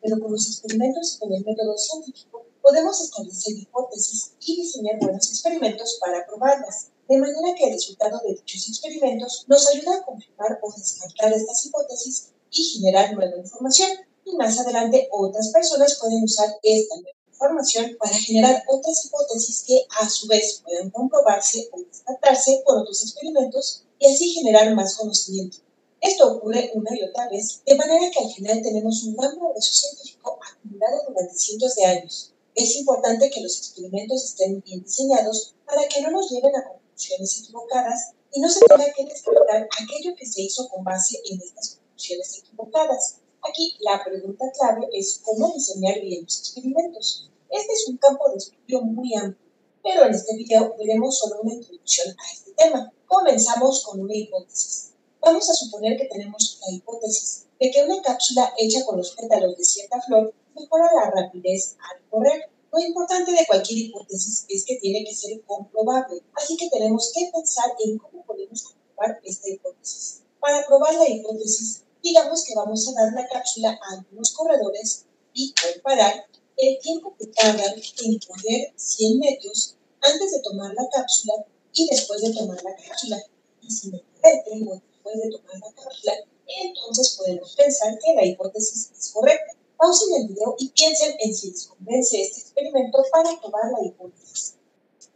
Pero con los experimentos y con el método científico podemos establecer hipótesis y diseñar buenos experimentos para probarlas, de manera que el resultado de dichos experimentos nos ayuda a confirmar o descartar estas hipótesis y generar nueva información. Y más adelante otras personas pueden usar esta nueva información para generar otras hipótesis que a su vez puedan comprobarse o descartarse por otros experimentos y así generar más conocimiento. Esto ocurre una y otra vez, de manera que al final tenemos un gran progreso científico acumulado durante cientos de años. Es importante que los experimentos estén bien diseñados para que no nos lleven a conclusiones equivocadas y no se tenga que descartar aquello que se hizo con base en estas conclusiones equivocadas. Aquí la pregunta clave es cómo diseñar bien los experimentos. Este es un campo de estudio muy amplio, pero en este video veremos solo una introducción a este tema. Comenzamos con una hipótesis. Vamos a suponer que tenemos la hipótesis de que una cápsula hecha con los pétalos de cierta flor mejora la rapidez al correr. Lo importante de cualquier hipótesis es que tiene que ser comprobable, así que tenemos que pensar en cómo podemos comprobar esta hipótesis. Para probar la hipótesis, digamos que vamos a dar la cápsula a algunos corredores y comparar el tiempo que tardan en correr 100 metros antes de tomar la cápsula y después de tomar la cápsula. Y si mejora el tiempo después de tomar la cápsula, entonces podemos pensar que la hipótesis es correcta. Pausen el video y piensen en si les convence este experimento para probar la hipótesis.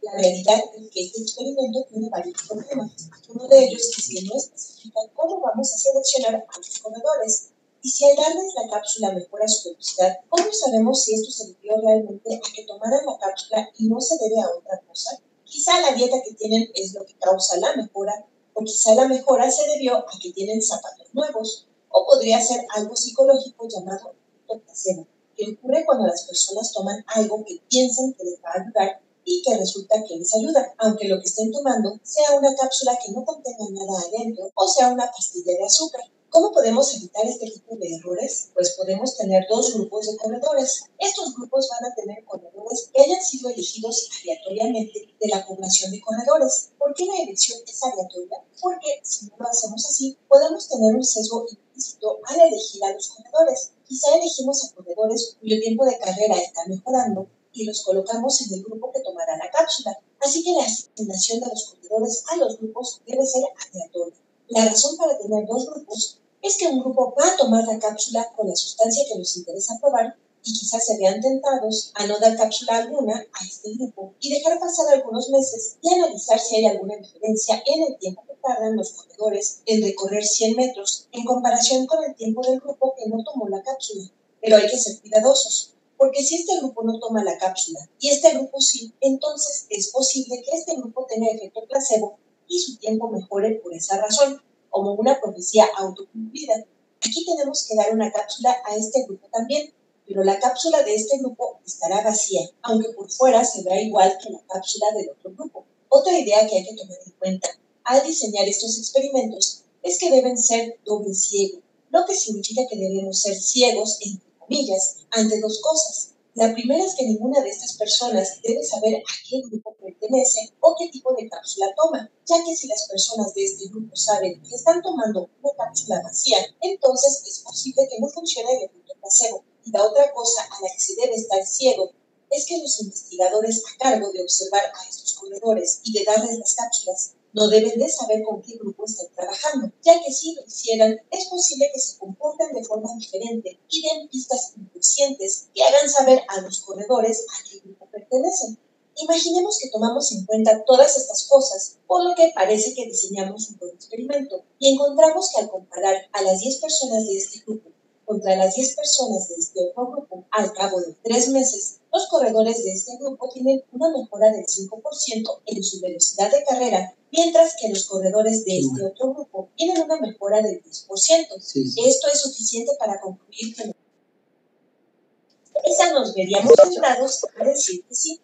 La realidad es que este experimento tiene varios problemas. Uno de ellos es que no especifica cómo vamos a seleccionar a los corredores. Y si al darles la cápsula mejora su velocidad, ¿cómo sabemos si esto se debió realmente a que tomaran la cápsula y no se debe a otra cosa? Quizá la dieta que tienen es lo que causa la mejora, o quizá la mejora se debió a que tienen zapatos nuevos, o podría ser algo psicológico llamado efecto placebo, que ocurre cuando las personas toman algo que piensan que les va a ayudar y que resulta que les ayuda, aunque lo que estén tomando sea una cápsula que no contenga nada adentro o sea una pastilla de azúcar. ¿Cómo podemos evitar este tipo de errores? Pues podemos tener dos grupos de corredores. Estos grupos van a tener corredores que hayan sido elegidos aleatoriamente de la población de corredores. ¿Por qué la elección es aleatoria? Porque si no lo hacemos así, podemos tener un sesgo implícito al elegir a los corredores. Quizá elegimos a corredores cuyo tiempo de carrera está mejorando y los colocamos en el grupo que tomará la cápsula. Así que la asignación de los corredores a los grupos debe ser aleatoria. La razón para tener dos grupos es que un grupo va a tomar la cápsula con la sustancia que nos interesa probar y quizás se vean tentados a no dar cápsula alguna a este grupo y dejar pasar algunos meses y analizar si hay alguna diferencia en el tiempo que tardan los corredores en recorrer 100 metros en comparación con el tiempo del grupo que no tomó la cápsula. Pero hay que ser cuidadosos, porque si este grupo no toma la cápsula y este grupo sí, entonces es posible que este grupo tenga efecto placebo y su tiempo mejore por esa razón, como una profecía autocumplida. Aquí tenemos que dar una cápsula a este grupo también, pero la cápsula de este grupo estará vacía, aunque por fuera se verá igual que la cápsula del otro grupo. Otra idea que hay que tomar en cuenta al diseñar estos experimentos es que deben ser doble ciego, lo que significa que debemos ser ciegos, entre comillas, ante dos cosas. La primera es que ninguna de estas personas debe saber a qué grupo pertenece o qué tipo de cápsula toma, ya que si las personas de este grupo saben que están tomando una cápsula vacía, entonces es posible que no funcione el efecto placebo. Y la otra cosa a la que se debe estar ciego es que los investigadores a cargo de observar a estos corredores y de darles las cápsulas no deben de saber con qué grupo están trabajando, ya que si lo hicieran, es posible que se comporten de forma diferente y den pistas inconscientes que hagan saber a los corredores a qué grupo pertenecen. Imaginemos que tomamos en cuenta todas estas cosas, por lo que parece que diseñamos un buen experimento y encontramos que al comparar a las 10 personas de este grupo contra las 10 personas de este otro grupo, al cabo de 3 meses, los corredores de este grupo tienen una mejora del 5% en su velocidad de carrera, mientras que los corredores de este otro grupo tienen una mejora del 10%. Sí. Esto es suficiente para concluir que quizá nos veríamos tentados a decir que sí,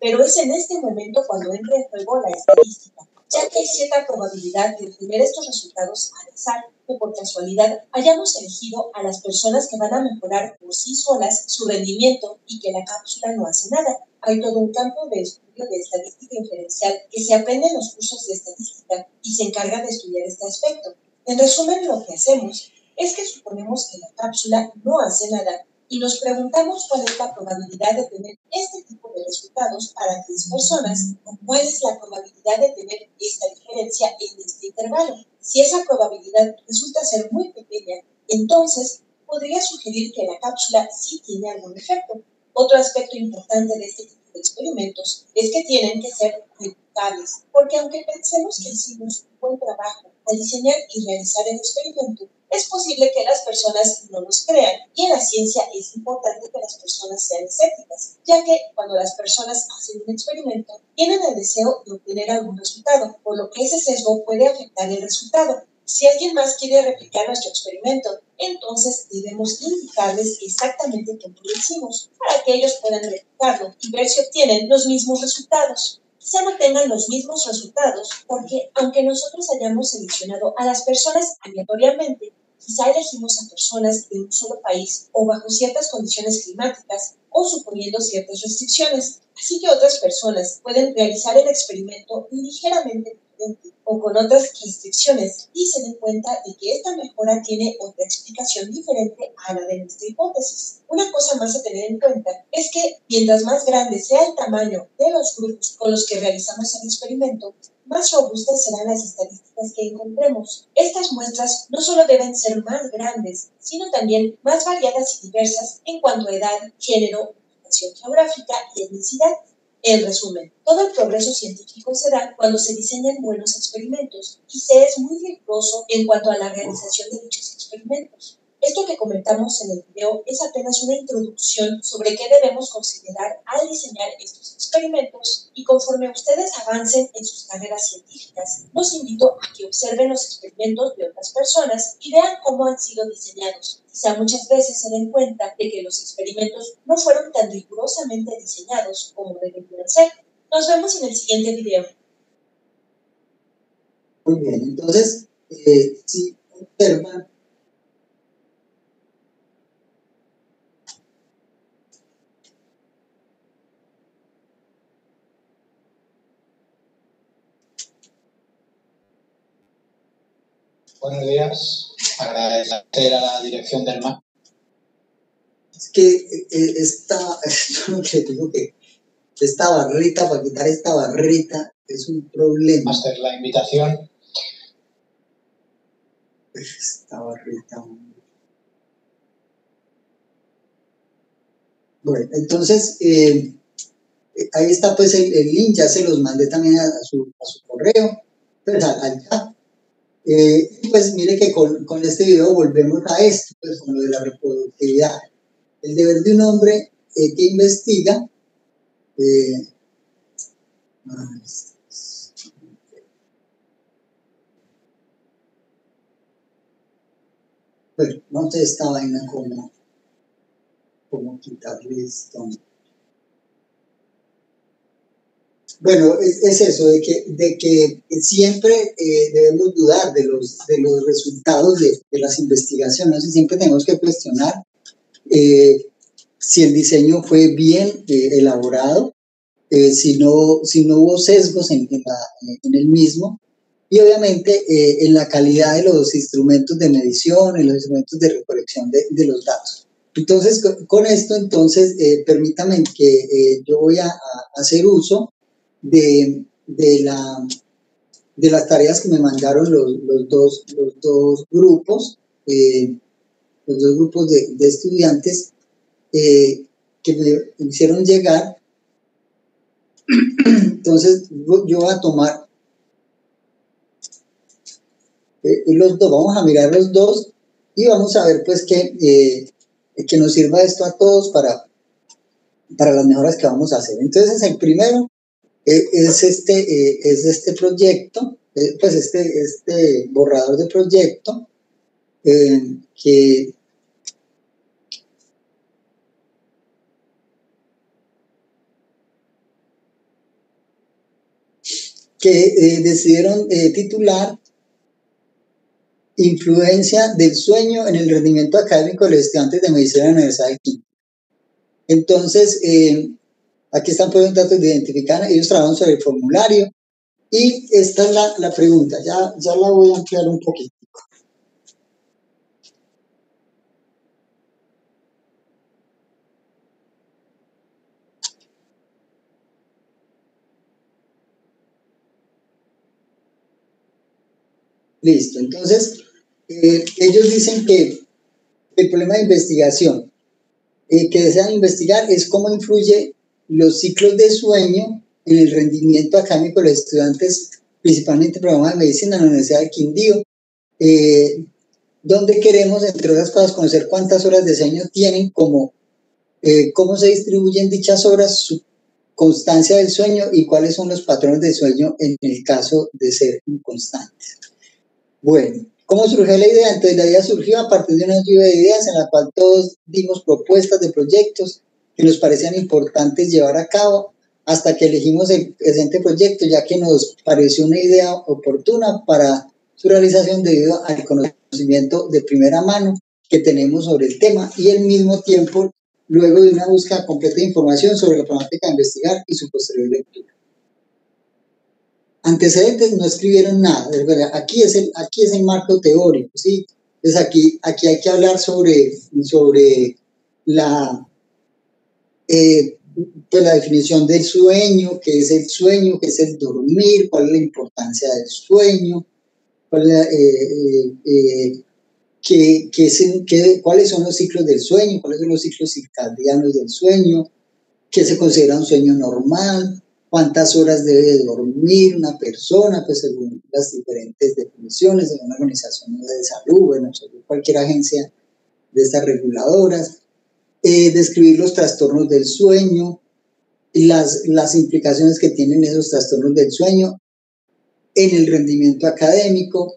pero es en este momento cuando entra en juego la estadística, ya que hay cierta probabilidad de obtener estos resultados al azar, que por casualidad hayamos elegido a las personas que van a mejorar por sí solas su rendimiento y que la cápsula no hace nada. Hay todo un campo de estudio de estadística inferencial que se aprende en los cursos de estadística y se encarga de estudiar este aspecto. En resumen, lo que hacemos es que suponemos que la cápsula no hace nada y nos preguntamos cuál es la probabilidad de tener este tipo de resultados para 10 personas o cuál es la probabilidad de tener esta diferencia en este intervalo. Si esa probabilidad resulta ser muy pequeña, entonces podría sugerir que la cápsula sí tiene algún efecto. Otro aspecto importante de este tipo de experimentos es que tienen que ser reputables, porque aunque pensemos que hicimos un buen trabajo al diseñar y realizar el experimento, es posible que las personas no nos crean, y en la ciencia es importante que las personas sean escépticas, ya que cuando las personas hacen un experimento, tienen el deseo de obtener algún resultado, por lo que ese sesgo puede afectar el resultado. Si alguien más quiere replicar nuestro experimento, entonces debemos indicarles exactamente cómo lo hicimos, para que ellos puedan replicarlo y ver si obtienen los mismos resultados. Quizá no tengan los mismos resultados, porque aunque nosotros hayamos seleccionado a las personas aleatoriamente, quizá elegimos a personas de un solo país o bajo ciertas condiciones climáticas o suponiendo ciertas restricciones. Así que otras personas pueden realizar el experimento ligeramente diferente o con otras restricciones y se den cuenta de que esta mejora tiene otra explicación diferente a la de nuestra hipótesis. Una cosa más a tener en cuenta es que mientras más grande sea el tamaño de los grupos con los que realizamos el experimento, más robustas serán las estadísticas que encontremos. Estas muestras no solo deben ser más grandes, sino también más variadas y diversas en cuanto a edad, género, ubicación geográfica y etnicidad. En resumen, todo el progreso científico se da cuando se diseñan buenos experimentos y se es muy riguroso en cuanto a la realización de dichos experimentos. Esto que comentamos en el video es apenas una introducción sobre qué debemos considerar al diseñar estos experimentos, y conforme ustedes avancen en sus carreras científicas, los invito a que observen los experimentos de otras personas y vean cómo han sido diseñados. Quizá muchas veces se den cuenta de que los experimentos no fueron tan rigurosamente diseñados como deberían ser. Nos vemos en el siguiente video. Muy bien, entonces, si observan, buenos días, agradecer a la dirección del MAC. es que lo que digo que esta barrita, para quitar esta barrita, es un problema. Hacer la invitación. Esta barrita. Bueno, entonces, ahí está pues el link, ya se los mandé también a su correo, pues al chat. Pues mire que con este video volvemos a esto, pues con lo de la reproductividad. El deber de un hombre que investiga. Bueno, no sé esta vaina cómo quitarle esto. Bueno, es eso, de que siempre debemos dudar de los resultados de las investigaciones, y siempre tenemos que cuestionar si el diseño fue bien elaborado, si no hubo sesgos en el mismo, y obviamente en la calidad de los instrumentos de medición, en los instrumentos de recolección de los datos. Entonces, con esto, permítame que yo voy a hacer uso de las tareas que me mandaron los dos grupos, los dos grupos de estudiantes que me hicieron llegar. Entonces, yo voy a tomar los dos, vamos a mirar los dos y vamos a ver pues que nos sirva esto a todos para las mejoras que vamos a hacer. Entonces, el primero es este proyecto, pues este borrador de proyecto que decidieron titular Influencia del sueño en el rendimiento académico de los estudiantes de medicina de la Universidad de Quito. Entonces, aquí están pues los datos de identificar, ellos trabajan sobre el formulario, y esta es la pregunta, ya la voy a ampliar un poquito. Listo. Entonces, ellos dicen que el problema de investigación que desean investigar es cómo influye los ciclos de sueño en el rendimiento académico de los estudiantes, principalmente programas de medicina en la Universidad de Quindío, donde queremos, entre otras cosas, conocer cuántas horas de sueño tienen, cómo se distribuyen dichas horas, su constancia del sueño y cuáles son los patrones de sueño en el caso de ser inconstantes. Bueno, ¿cómo surgió la idea? Entonces la idea surgió a partir de una lluvia de ideas en la cual todos dimos propuestas de proyectos que nos parecían importantes llevar a cabo hasta que elegimos el presente proyecto, ya que nos pareció una idea oportuna para su realización debido al conocimiento de primera mano que tenemos sobre el tema y al mismo tiempo luego de una búsqueda completa de información sobre la problemática de investigar y su posterior lectura. Antecedentes no escribieron nada, aquí es el marco teórico, ¿sí? Entonces aquí hay que hablar sobre la, pues la definición del sueño, qué es el sueño, qué es el dormir, cuál es la importancia del sueño, cuáles son los ciclos del sueño, cuáles son los ciclos circadianos del sueño, qué se considera un sueño normal, cuántas horas debe dormir una persona, pues según las diferentes definiciones de una organización de salud, bueno, según cualquier agencia de estas reguladoras, describir los trastornos del sueño, las implicaciones que tienen esos trastornos del sueño en el rendimiento académico,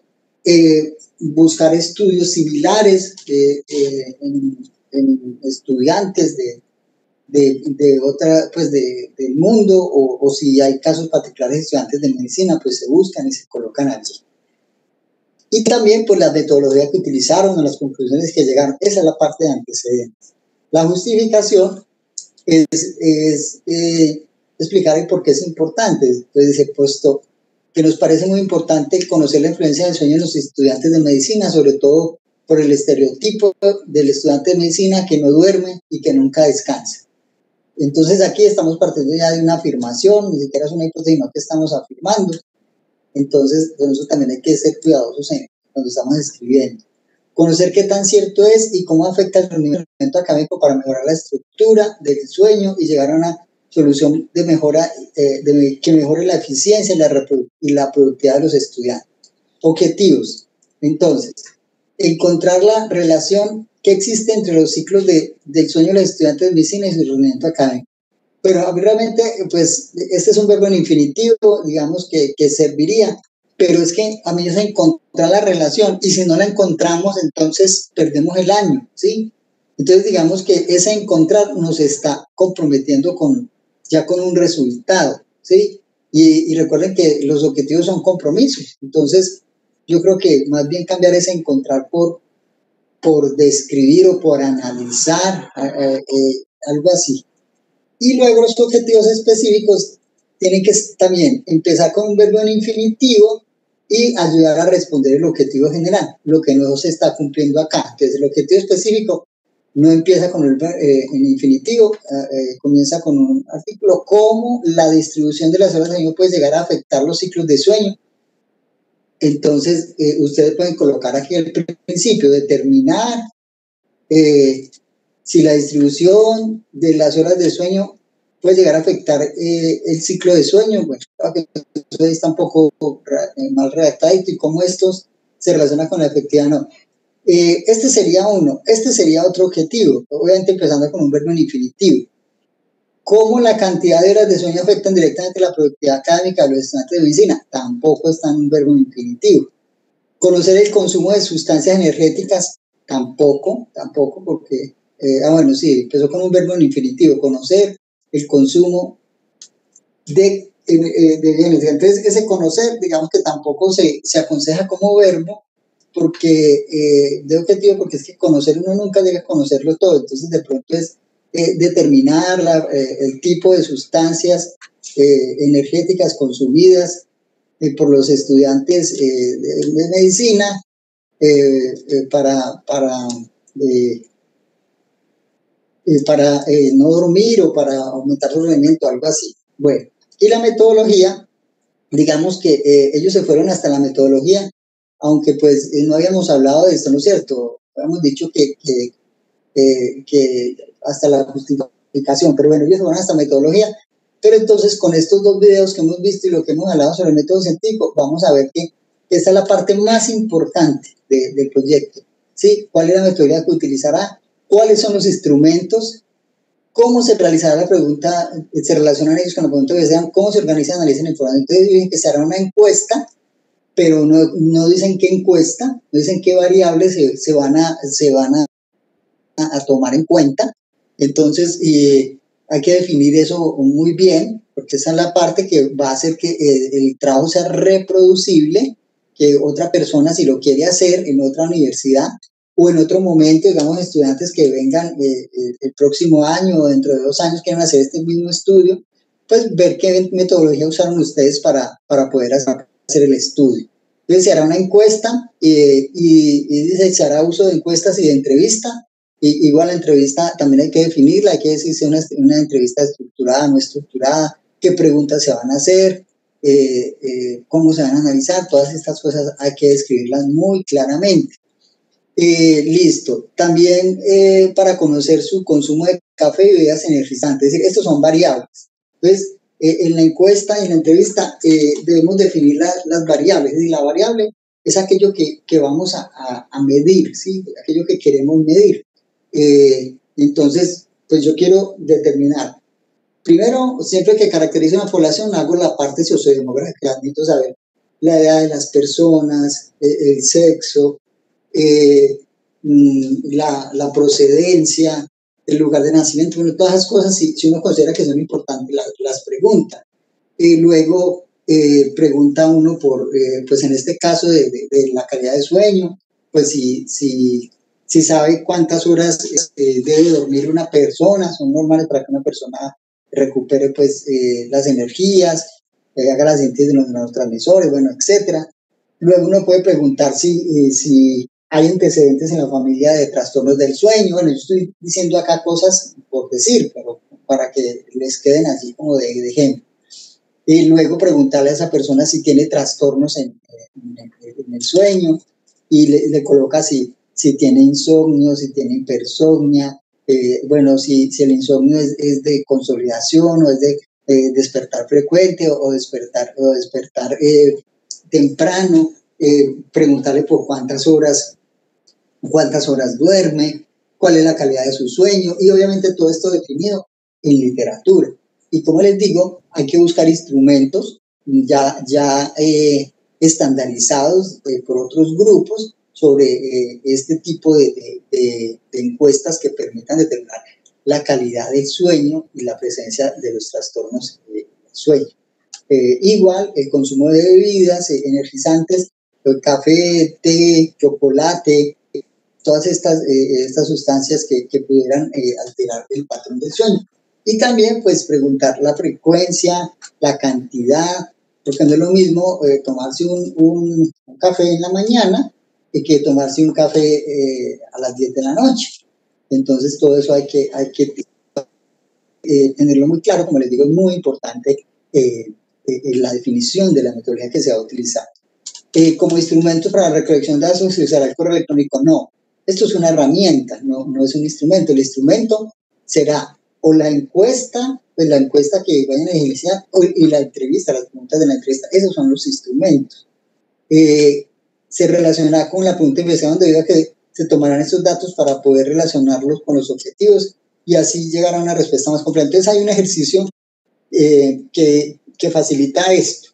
buscar estudios similares en estudiantes de otra, pues del mundo, o si hay casos particulares de estudiantes de medicina, pues se buscan y se colocan allí. Y también pues la metodología que utilizaron o las conclusiones que llegaron, esa es la parte de antecedentes. La justificación es explicar el por qué es importante. Entonces dice, puesto que nos parece muy importante conocer la influencia del sueño en los estudiantes de medicina, sobre todo por el estereotipo del estudiante de medicina que no duerme y que nunca descansa. Entonces aquí estamos partiendo ya de una afirmación, ni siquiera es una hipótesis, sino que estamos afirmando. Entonces, con eso también hay que ser cuidadosos cuando estamos escribiendo. Conocer qué tan cierto es y cómo afecta el rendimiento académico para mejorar la estructura del sueño y llegar a una solución de mejora, que mejore la eficiencia y la productividad de los estudiantes. Objetivos. Entonces, encontrar la relación que existe entre los ciclos del sueño de los estudiantes de medicina y su rendimiento académico. Pero realmente, pues, este es un verbo en infinitivo, digamos, que serviría, pero es que a mí es encontrar la relación, y si no la encontramos, entonces perdemos el año, ¿sí? Entonces, digamos que ese encontrar nos está comprometiendo ya con un resultado, ¿sí? Y recuerden que los objetivos son compromisos, entonces yo creo que más bien cambiar ese encontrar por describir o por analizar, algo así. Y luego los objetivos específicos tienen que también empezar con un verbo en infinitivo y ayudar a responder el objetivo general, lo que no se está cumpliendo acá. Entonces el objetivo específico no empieza con el en infinitivo, comienza con un artículo, cómo la distribución de las horas de sueño puede llegar a afectar los ciclos de sueño. Entonces ustedes pueden colocar aquí el principio, determinar si la distribución de las horas de sueño puede llegar a afectar el ciclo de sueño. Bueno, eso está un poco mal redactado y cómo estos se relacionan con la efectividad, no. Este sería uno. Este sería otro objetivo, obviamente empezando con un verbo en infinitivo. ¿Cómo la cantidad de horas de sueño afectan directamente la productividad académica de los estudiantes de medicina? Tampoco está en un verbo en infinitivo. Conocer el consumo de sustancias energéticas, tampoco, porque, bueno, sí, empezó con un verbo en infinitivo, conocer el consumo de bienes. Entonces, ese conocer, digamos que tampoco se aconseja como verbo, porque de objetivo, porque es que conocer uno nunca llega a conocerlo todo, entonces de pronto es determinar el tipo de sustancias energéticas consumidas por los estudiantes de medicina para no dormir o para aumentar su rendimiento, algo así. Bueno, y la metodología, digamos que ellos se fueron hasta la metodología aunque pues no habíamos hablado de esto, ¿no es cierto? Habíamos dicho que hasta la justificación, pero bueno, ellos van hasta metodología. Pero entonces con estos dos videos que hemos visto y lo que hemos hablado sobre el método científico, vamos a ver que esta es la parte más importante del proyecto, ¿sí? ¿Cuál es la metodología que utilizará? ¿Cuáles son los instrumentos? ¿Cómo se realizará la pregunta? ¿Se relacionan ellos con la pregunta que desean? ¿Cómo se organiza y analizan la información? Entonces dicen que se hará una encuesta, pero no dicen qué encuesta, no dicen qué variables se van a tomar en cuenta. Entonces, hay que definir eso muy bien, porque esa es la parte que va a hacer que el trabajo sea reproducible, que otra persona, si lo quiere hacer en otra universidad o en otro momento, digamos, estudiantes que vengan el próximo año o dentro de 2 años quieran hacer este mismo estudio, pues ver qué metodología usaron ustedes para poder hacer el estudio. Entonces se hará una encuesta y se hará uso de encuestas y de entrevista. Y igual la entrevista también hay que definirla, hay que decir si es una entrevista estructurada, no estructurada, qué preguntas se van a hacer, cómo se van a analizar, todas estas cosas hay que describirlas muy claramente. Listo. También para conocer su consumo de café y bebidas energizantes, es decir, estos son variables. Entonces, en la encuesta y en la entrevista debemos definir las variables, es decir, la variable es aquello que vamos a medir, ¿sí? Aquello que queremos medir. Entonces, pues yo quiero determinar. Primero, siempre que caracterizo una población, hago la parte sociodemográfica, necesito saber la edad de las personas, el sexo, la procedencia, el lugar de nacimiento, bueno, todas esas cosas, si uno considera que son importantes, las pregunta. Luego, pregunta uno por, pues en este caso de la calidad de sueño, pues si sabe cuántas horas debe dormir una persona, son normales para que una persona recupere pues las energías, haga la síntesis de los neurotransmisores, bueno, etcétera. Luego uno puede preguntar si hay antecedentes en la familia de trastornos del sueño. Bueno, yo estoy diciendo acá cosas por decir, pero para que les queden así como de ejemplo. Y luego preguntarle a esa persona si tiene trastornos en el sueño y le coloca si tiene insomnio, si tiene hipersomnia, bueno, si el insomnio es de consolidación o es de despertar frecuente o despertar temprano, preguntarle por cuántas horas duerme, cuál es la calidad de su sueño y obviamente todo esto definido en literatura. Y como les digo, hay que buscar instrumentos ya estandarizados por otros grupos sobre este tipo de encuestas que permitan determinar la calidad del sueño y la presencia de los trastornos del sueño. Igual el consumo de bebidas energizantes, café, té, chocolate, todas estas sustancias que pudieran alterar el patrón del sueño. Y también pues preguntar la frecuencia, la cantidad, porque no es lo mismo tomarse un café en la mañana que tomarse un café a las 10 de la noche. Entonces todo eso hay que tenerlo muy claro. Como les digo, es muy importante la definición de la metodología que se va a utilizar. Como instrumento para la recolección de datos se usará el correo electrónico. No, esto es una herramienta, no es un instrumento. El instrumento será o la encuesta, pues la encuesta que vayan a iniciar, y la entrevista, las preguntas de la entrevista. Esos son los instrumentos. Se relacionará con la pregunta de investigación debido a que se tomarán estos datos para poder relacionarlos con los objetivos y así llegar a una respuesta más completa. Entonces hay un ejercicio que facilita esto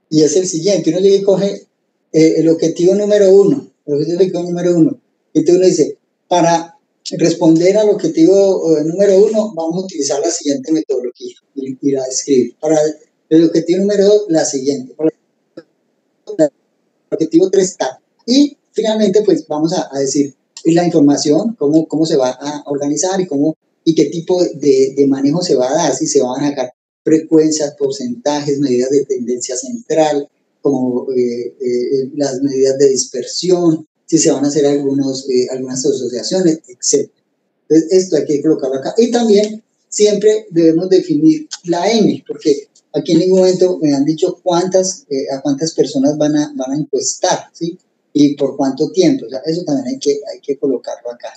y es el siguiente. Uno llega y coge el objetivo número 1, entonces uno dice, para responder al objetivo número 1 vamos a utilizar la siguiente metodología y la describe. Para el objetivo número 2, la siguiente. Para el objetivo 3, tal. Y finalmente pues vamos a decir la información, cómo se va a organizar y qué tipo de manejo se va a dar, si se van a sacar frecuencias, porcentajes, medidas de tendencia central, como las medidas de dispersión, si se van a hacer algunas asociaciones, etc. Entonces esto hay que colocarlo acá. Y también siempre debemos definir la N, porque aquí en ningún momento me han dicho a cuántas personas van a encuestar, ¿sí? y por cuánto tiempo. O sea, eso también hay que colocarlo acá.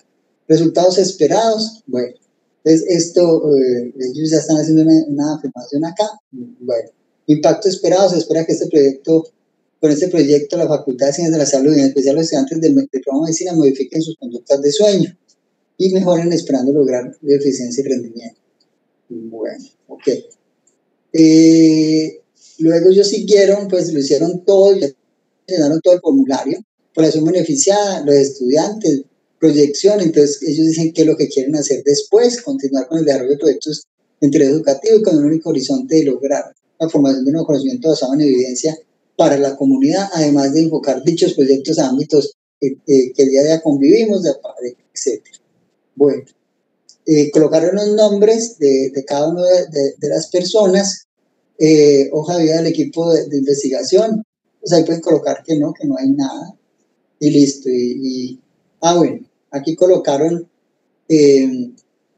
Resultados esperados, bueno, entonces esto, ellos ya están haciendo una afirmación acá. Bueno, impacto esperado, se espera que con este proyecto la Facultad de Ciencias de la Salud, y en especial los estudiantes del programa de medicina, modifiquen sus conductas de sueño y mejoren esperando lograr eficiencia y rendimiento. Bueno, ok. Luego ellos siguieron, pues lo hicieron todo, llenaron todo el formulario, población beneficiada, los estudiantes, proyección. Entonces ellos dicen qué es lo que quieren hacer después, continuar con el desarrollo de proyectos de interés educativo y con un único horizonte de lograr la formación de un nuevo conocimiento basado en evidencia para la comunidad, además de enfocar dichos proyectos a ámbitos que el día a día convivimos, etc. Bueno, colocaron los nombres de cada una de las personas, hoja de vida del equipo de investigación, pues ahí pueden colocar que no hay nada, y listo. Bueno, aquí colocaron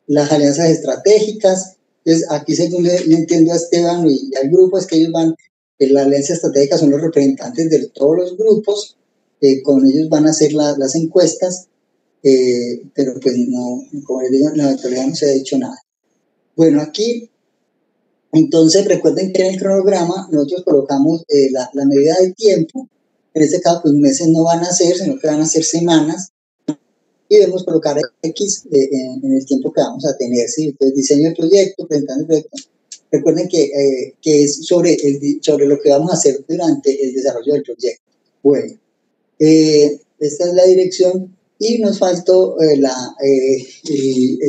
las alianzas estratégicas. Entonces aquí, según le entiendo a Esteban y al grupo, es que ellos van, la alianza estratégica son los representantes de todos los grupos, con ellos van a hacer las encuestas, pero pues no, como les digo, en la actualidad no se ha dicho nada. Bueno, aquí, entonces recuerden que en el cronograma nosotros colocamos la medida de tiempo. En este caso, pues meses no van a ser, sino que van a ser semanas, y debemos colocar X en el tiempo que vamos a tener, ¿sí? Entonces, diseño de proyecto, presentando el proyecto. Recuerden que es sobre lo que vamos a hacer durante el desarrollo del proyecto. Bueno, esta es la dirección, y nos faltó el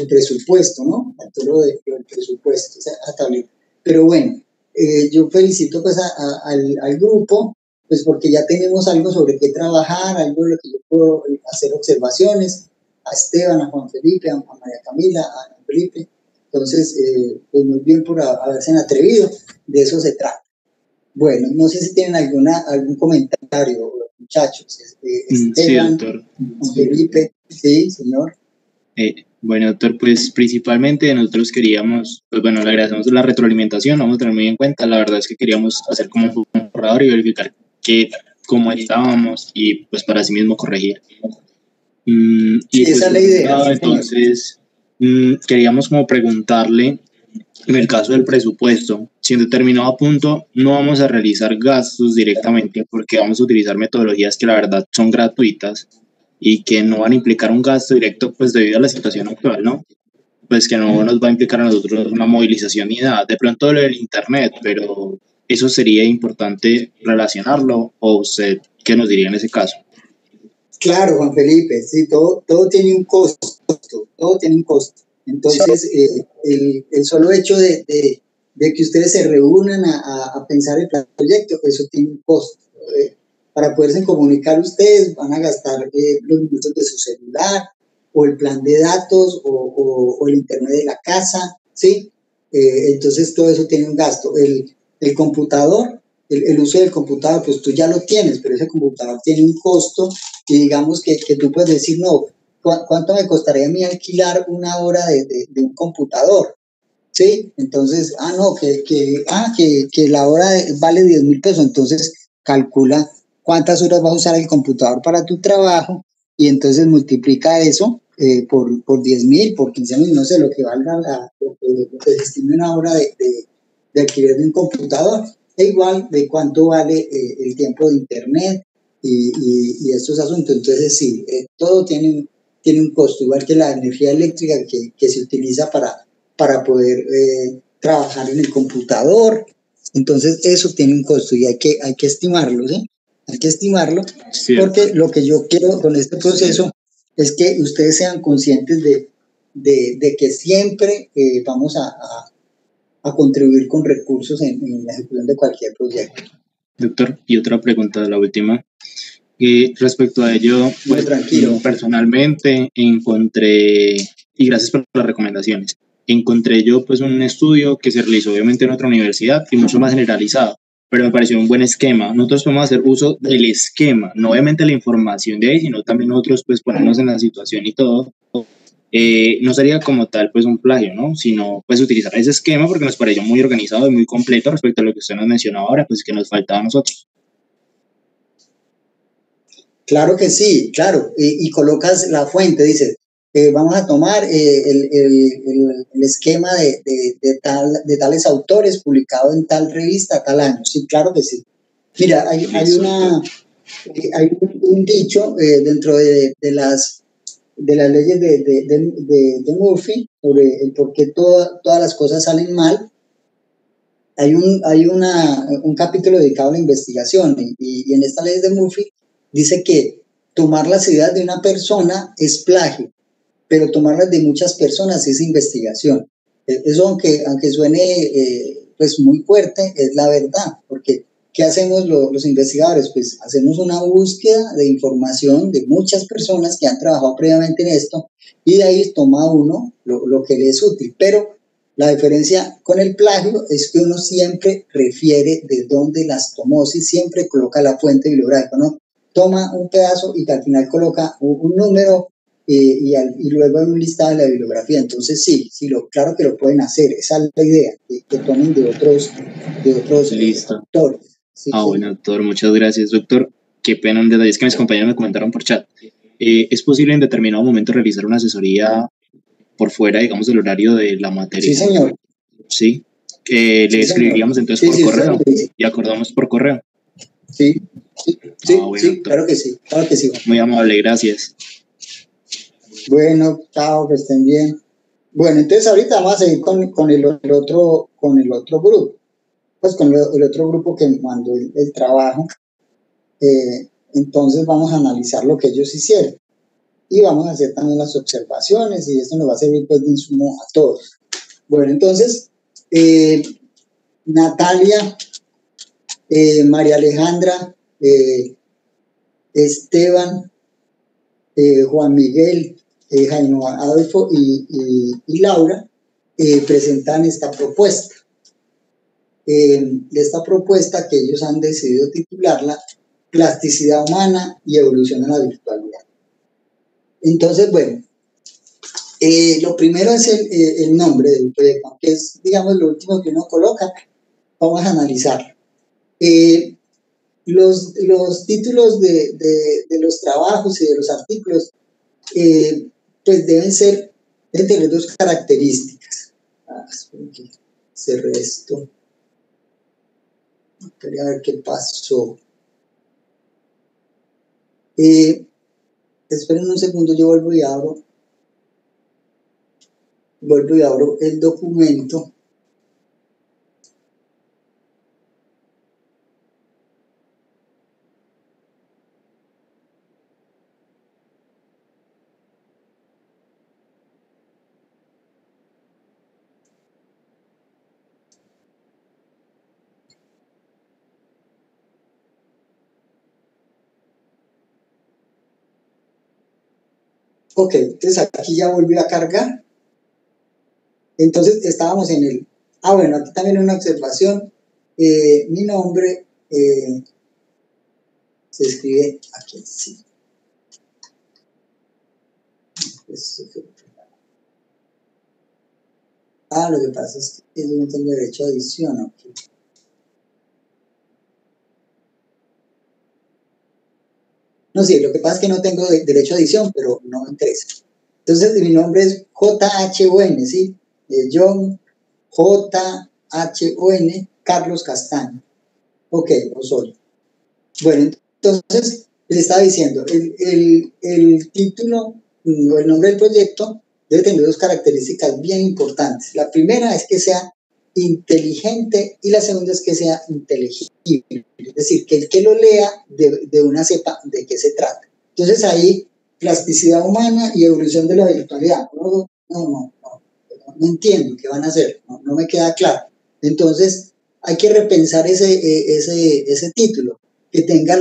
presupuesto, ¿no? Todo el presupuesto, o sea, a tablero. Pero bueno, yo felicito pues al grupo, pues porque ya tenemos algo sobre qué trabajar, algo de lo que yo puedo hacer observaciones, a Esteban, a Juan Felipe, a María Camila, a Juan Felipe. Entonces, pues muy bien por haberse atrevido, de eso se trata. Bueno, no sé si tienen algún comentario, muchachos. Esteban, sí, doctor. Juan Felipe, sí, señor. Bueno, doctor, pues principalmente nosotros queríamos, pues bueno, le agradecemos la retroalimentación, vamos a tener muy en cuenta. La verdad es que queríamos hacer como un borrador y verificar cómo estábamos, y pues para sí mismo corregir. Sí, pues, esa es la idea. Entonces, queríamos como preguntarle, en el caso del presupuesto, si en determinado punto no vamos a realizar gastos directamente, porque vamos a utilizar metodologías que la verdad son gratuitas y que no van a implicar un gasto directo, pues debido a la situación actual, ¿no? Pues que no nos va a implicar a nosotros una movilización ni nada. De pronto lo del internet, pero eso sería importante relacionarlo, o usted, ¿qué nos diría en ese caso? Claro, Juan Felipe, sí, todo tiene un costo, todo tiene un costo. Entonces, el solo hecho de que ustedes se reúnan a pensar el proyecto, eso tiene un costo. Para poderse comunicar ustedes van a gastar los minutos de su celular, o el plan de datos, o el internet de la casa, ¿sí? Entonces, todo eso tiene un gasto. El computador, el uso del computador, pues tú ya lo tienes, pero ese computador tiene un costo, y digamos que tú puedes decir, no, ¿cuánto me costaría a mí alquilar una hora de un computador? ¿Sí? Entonces, que la hora vale 10,000 pesos, entonces calcula cuántas horas vas a usar el computador para tu trabajo, y entonces multiplica eso por 10,000, por 15,000, no sé, lo que valga lo que se estime una hora de alquiler de un computador, e igual de cuánto vale el tiempo de internet y estos asuntos. Entonces, sí, todo tiene un costo, igual que la energía eléctrica que se utiliza para poder trabajar en el computador. Entonces, eso tiene un costo, y hay que estimarlo, ¿sí? Hay que estimarlo, sí, porque lo que yo quiero con este proceso es que ustedes sean conscientes de que siempre vamos a contribuir con recursos en la ejecución de cualquier proyecto. Doctor, y otra pregunta, la última. Respecto a ello, pues, personalmente encontré, y gracias por las recomendaciones, encontré yo pues un estudio que se realizó obviamente en otra universidad y mucho más generalizado, pero me pareció un buen esquema. Nosotros podemos hacer uso del esquema, no obviamente la información de ahí, sino también nosotros pues ponernos en la situación y todo. No sería como tal pues un plagio, ¿no? Sino pues utilizar ese esquema, porque nos pareció muy organizado y muy completo respecto a lo que usted nos mencionaba ahora, pues que nos faltaba a nosotros. Claro que sí, claro. Y colocas la fuente, dices, vamos a tomar el esquema de tales autores publicado en tal revista, tal año. Sí, claro que sí. Mira, hay Listo, doctor. hay un dicho dentro de las leyes de Murphy sobre el por qué todas las cosas salen mal. Hay un capítulo dedicado a la investigación y en esta ley de Murphy dice que tomar las ideas de una persona es plagio, pero tomarlas de muchas personas es investigación. Eso, aunque suene pues muy fuerte, es la verdad, porque ¿qué hacemos los investigadores? Pues hacemos una búsqueda de información de muchas personas que han trabajado previamente en esto y de ahí toma uno lo que le es útil, pero la diferencia con el plagio es que uno siempre refiere de dónde las tomó, si siempre coloca la fuente bibliográfica, ¿no? Toma un pedazo y al final coloca un número y luego hay un listado de la bibliografía. Entonces sí, claro que lo pueden hacer, esa es la idea, que tomen de otros Listo. autores. Sí, Bueno, doctor, muchas gracias, doctor. Qué pena un detalle, es que mis compañeros me comentaron por chat. ¿Es posible en determinado momento realizar una asesoría por fuera, digamos, del horario de la materia? Sí, señor. Sí. Le Sí, escribiríamos señor. entonces Sí, por correo sí. y acordamos por correo. Sí, Bueno, sí, doctor. claro que sí, Juan. Muy amable, gracias. Bueno, chao, que estén bien. Bueno, entonces ahorita vamos a seguir con el otro grupo, pues con el otro grupo que mandó el trabajo. Entonces vamos a analizar lo que ellos hicieron y vamos a hacer también las observaciones y esto nos va a servir pues de insumo a todos. Bueno, entonces, Natalia, María Alejandra, Esteban, Juan Miguel, Jaime Adolfo y Laura presentan esta propuesta. Esta propuesta que ellos han decidido titularla Plasticidad Humana y Evolución en la Virtualidad. Entonces, bueno, lo primero es el nombre del proyecto, que es, digamos, lo último que uno coloca. Vamos a analizar. Los títulos de los trabajos y de los artículos pues deben tener dos características. Cerré esto. Quería ver qué pasó. Esperen un segundo, yo vuelvo y abro el documento. Ok, entonces aquí ya volvió a cargar. Entonces estábamos en el... bueno, aquí también una observación. Mi nombre se escribe aquí, sí. Lo que pasa es que yo no tengo derecho a adición aquí. No, sí, lo que pasa es que no tengo derecho a adición, pero no me interesa. Entonces, mi nombre es J.H.O.N., ¿sí? John J.H.O.N. Carlos Castaño. Ok, Osorio. Bueno, entonces, les estaba diciendo, el título o el nombre del proyecto debe tener dos características bien importantes. La primera es que sea inteligente y la segunda es que sea inteligible. Es decir, que el que lo lea de una sepa de qué se trata. Entonces ahí, plasticidad humana y evolución de la virtualidad. No entiendo qué van a hacer, no me queda claro. Entonces hay que repensar ese título, que tenga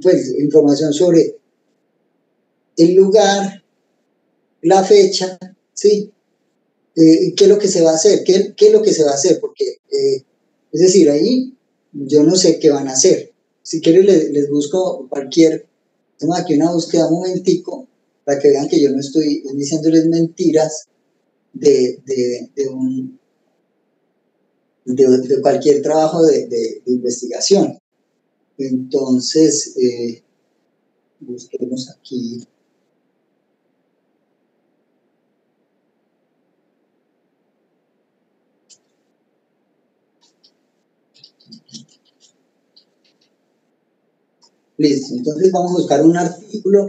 pues, información sobre el lugar, la fecha, ¿sí? ¿Qué es lo que se va a hacer? ¿Qué es lo que se va a hacer? Porque, es decir, ahí yo no sé qué van a hacer. Si quieren les busco tengo aquí una búsqueda un momentico, para que vean que yo no estoy diciéndoles mentiras de cualquier trabajo de investigación. Entonces, busquemos aquí. Listo, entonces vamos a buscar un artículo.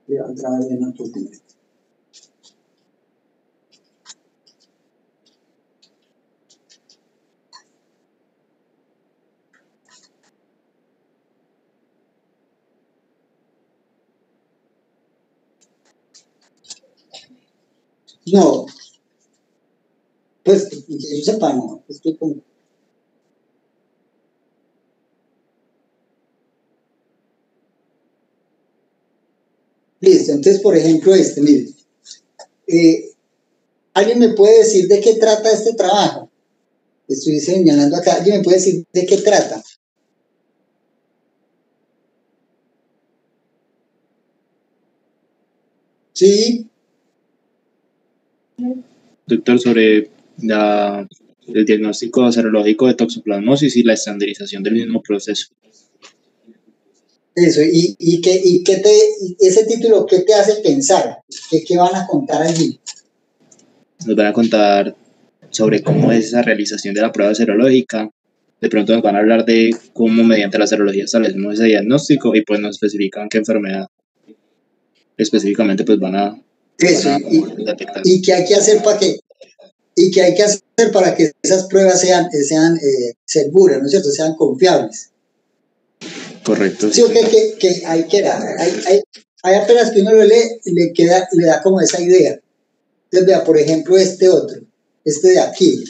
Voy a entrar en otro tema. No, pues que yo sepa, no. Estoy como... Listo, entonces, por ejemplo, mire. ¿Alguien me puede decir de qué trata este trabajo? Estoy señalando acá. ¿Alguien me puede decir de qué trata? Sí. Doctor, sobre el diagnóstico serológico de toxoplasmosis y la estandarización del mismo proceso. Eso, y ese título, ¿qué te hace pensar? ¿Qué van a contar allí? Nos van a contar sobre cómo es esa realización de la prueba serológica. De pronto nos van a hablar de cómo mediante la serología establecemos ese diagnóstico y pues nos especifican qué enfermedad específicamente pues van a detectar. ¿Y qué hay que hacer para que esas pruebas sean seguras, ¿no es cierto? Sean confiables. Correcto. Sí, que hay apenas que uno lo lee, le da como esa idea. Entonces, vea, por ejemplo, este de aquí,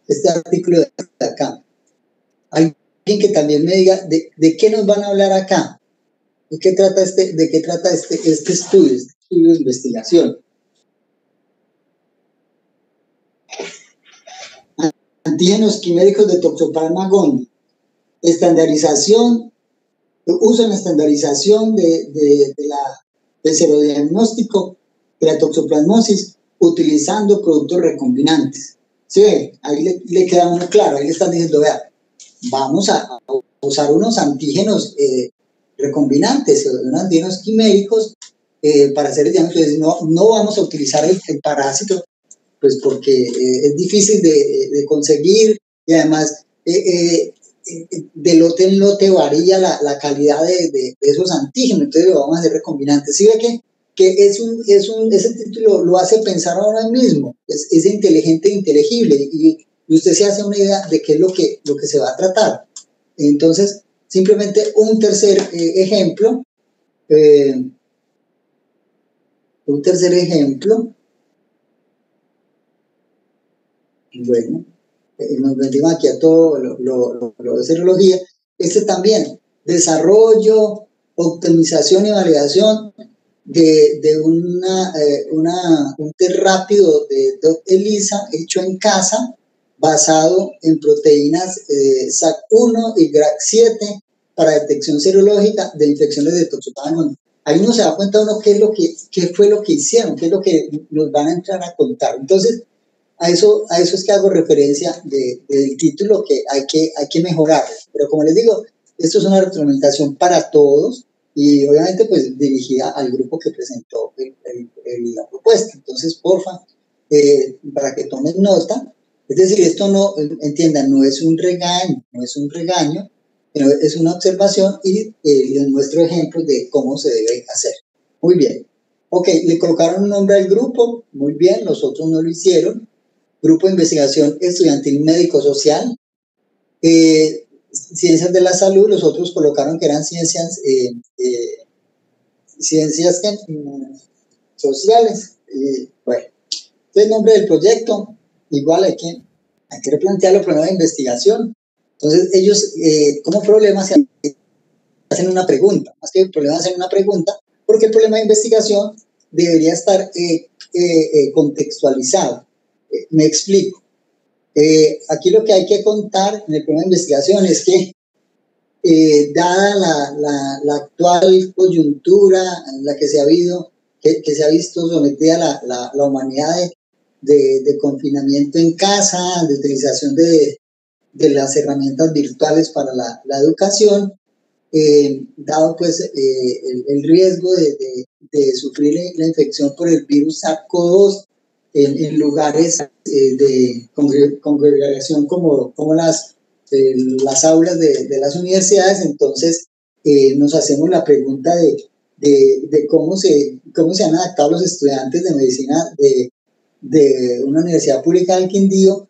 este artículo de acá. Alguien que también me diga de qué nos van a hablar acá. ¿De qué trata este estudio de investigación? Antígenos quiméricos de Toxoplasma gondii. Estandarización, uso en la estandarización del serodiagnóstico de la toxoplasmosis utilizando productos recombinantes. ¿Sí? Ahí le queda muy claro, ahí le están diciendo, vea, vamos a usar unos antígenos recombinantes, unos antígenos quiméricos para hacer el diagnóstico. No vamos a utilizar el parásito, pues porque es difícil de conseguir y además de lote en lote varía la calidad de esos antígenos, entonces lo vamos a hacer recombinantes. ¿Sí ve que ese título lo hace pensar ahora mismo? Es inteligente e inteligible y usted se hace una idea de qué es lo que se va a tratar. Entonces, simplemente un tercer ejemplo. Bueno, nos vendimos aquí a todo lo de serología. También, desarrollo, optimización y validación de un test rápido de ELISA hecho en casa, basado en proteínas SAC1 y GRAC7 para detección serológica de infecciones de Toxoplasma gondii. Ahí uno se da cuenta qué fue lo que hicieron, qué es lo que nos van a entrar a contar. Entonces, a eso es que hago referencia del título, que hay que mejorar. Pero como les digo, esto es una retroalimentación para todos y obviamente pues dirigida al grupo que presentó la propuesta. Entonces, porfa, para que tomen nota, es decir, esto no, entiendan, no es un regaño, sino es una observación y les muestro ejemplos de cómo se debe hacer. Muy bien. Ok, le colocaron un nombre al grupo, muy bien, los otros no lo hicieron. Grupo de Investigación Estudiantil Médico Social, Ciencias de la Salud, los otros colocaron que eran ciencias sociales. Bueno, Entonces, nombre del proyecto, igual hay que replantear los problemas de investigación. Entonces, ellos, como problema, se hacen una pregunta, más que el problema, hacen una pregunta, porque el problema de investigación debería estar contextualizado. Me explico. Aquí lo que hay que contar en el problema de investigación es que, dada la actual coyuntura en la que se ha visto sometida la humanidad de confinamiento en casa, de utilización de las herramientas virtuales para la educación, dado pues el riesgo de sufrir la infección por el virus SARS-CoV-2 en lugares de congregación como las aulas de las universidades. Entonces nos hacemos la pregunta de cómo se han adaptado los estudiantes de medicina de una universidad pública del Quindío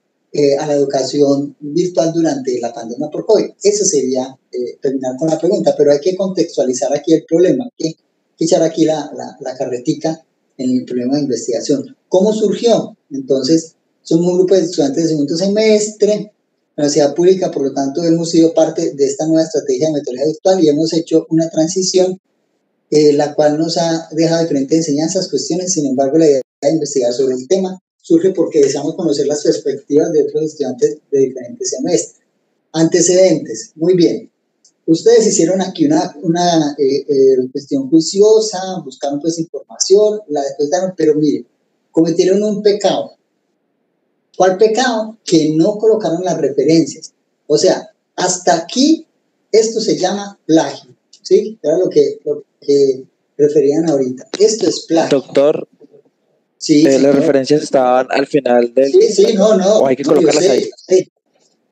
a la educación virtual durante la pandemia por COVID. Eso sería terminar con la pregunta, pero hay que contextualizar aquí el problema, hay que echar aquí la carretica en el problema de investigación. ¿Cómo surgió? Entonces, somos un grupo de estudiantes de segundo semestre, la universidad pública, por lo tanto, hemos sido parte de esta nueva estrategia de metodología virtual y hemos hecho una transición, la cual nos ha dejado diferentes enseñanzas, cuestiones. Sin embargo, la idea de investigar sobre el tema surge porque deseamos conocer las perspectivas de otros estudiantes de diferentes semestres. Antecedentes, muy bien. Ustedes hicieron aquí una cuestión juiciosa, buscaron pues información, la después, pero miren, cometieron un pecado. ¿Cuál pecado? Que no colocaron las referencias. O sea, hasta aquí esto se llama plagio, ¿sí? Era lo que referían ahorita. Esto es plagio. Doctor, sí, las referencias estaban al final del... Sí, no. ¿O hay que colocarlas ahí? Sí.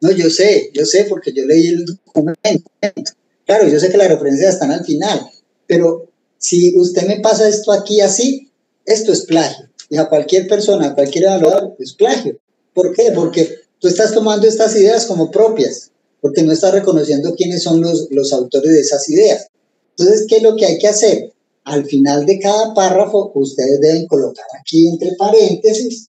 No, yo sé, porque yo leí el documento. Claro, yo sé que las referencias están al final, pero si usted me pasa esto aquí así, esto es plagio. Y a cualquier persona, a cualquier evaluador, es plagio. ¿Por qué? Porque tú estás tomando estas ideas como propias, porque no estás reconociendo quiénes son los autores de esas ideas. Entonces, ¿qué es lo que hay que hacer? Al final de cada párrafo, ustedes deben colocar aquí entre paréntesis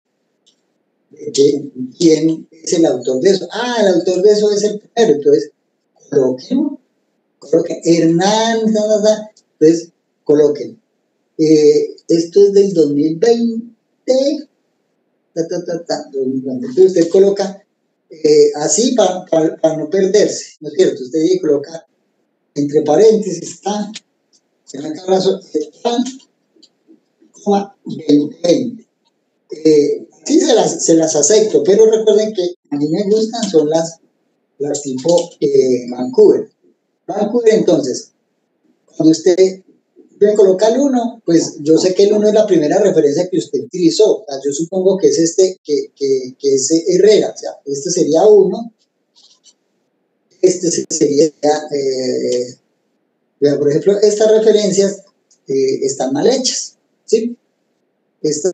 quién es el autor de eso. El autor de eso es el primero. Entonces, coloquen Hernán, entonces coloquen. Esto es del 2020. Entonces usted coloca así para no perderse, ¿no es cierto? Usted coloca entre paréntesis, en el caso, 2020. Sí, se las acepto, pero recuerden que a mí me gustan son las tipo Vancouver. Entonces, cuando usted coloca el 1, pues yo sé que el 1 es la primera referencia que usted utilizó. O sea, yo supongo que es que es Herrera. O sea, este sería 1. Este sería, por ejemplo, estas referencias están mal hechas, ¿sí? Estas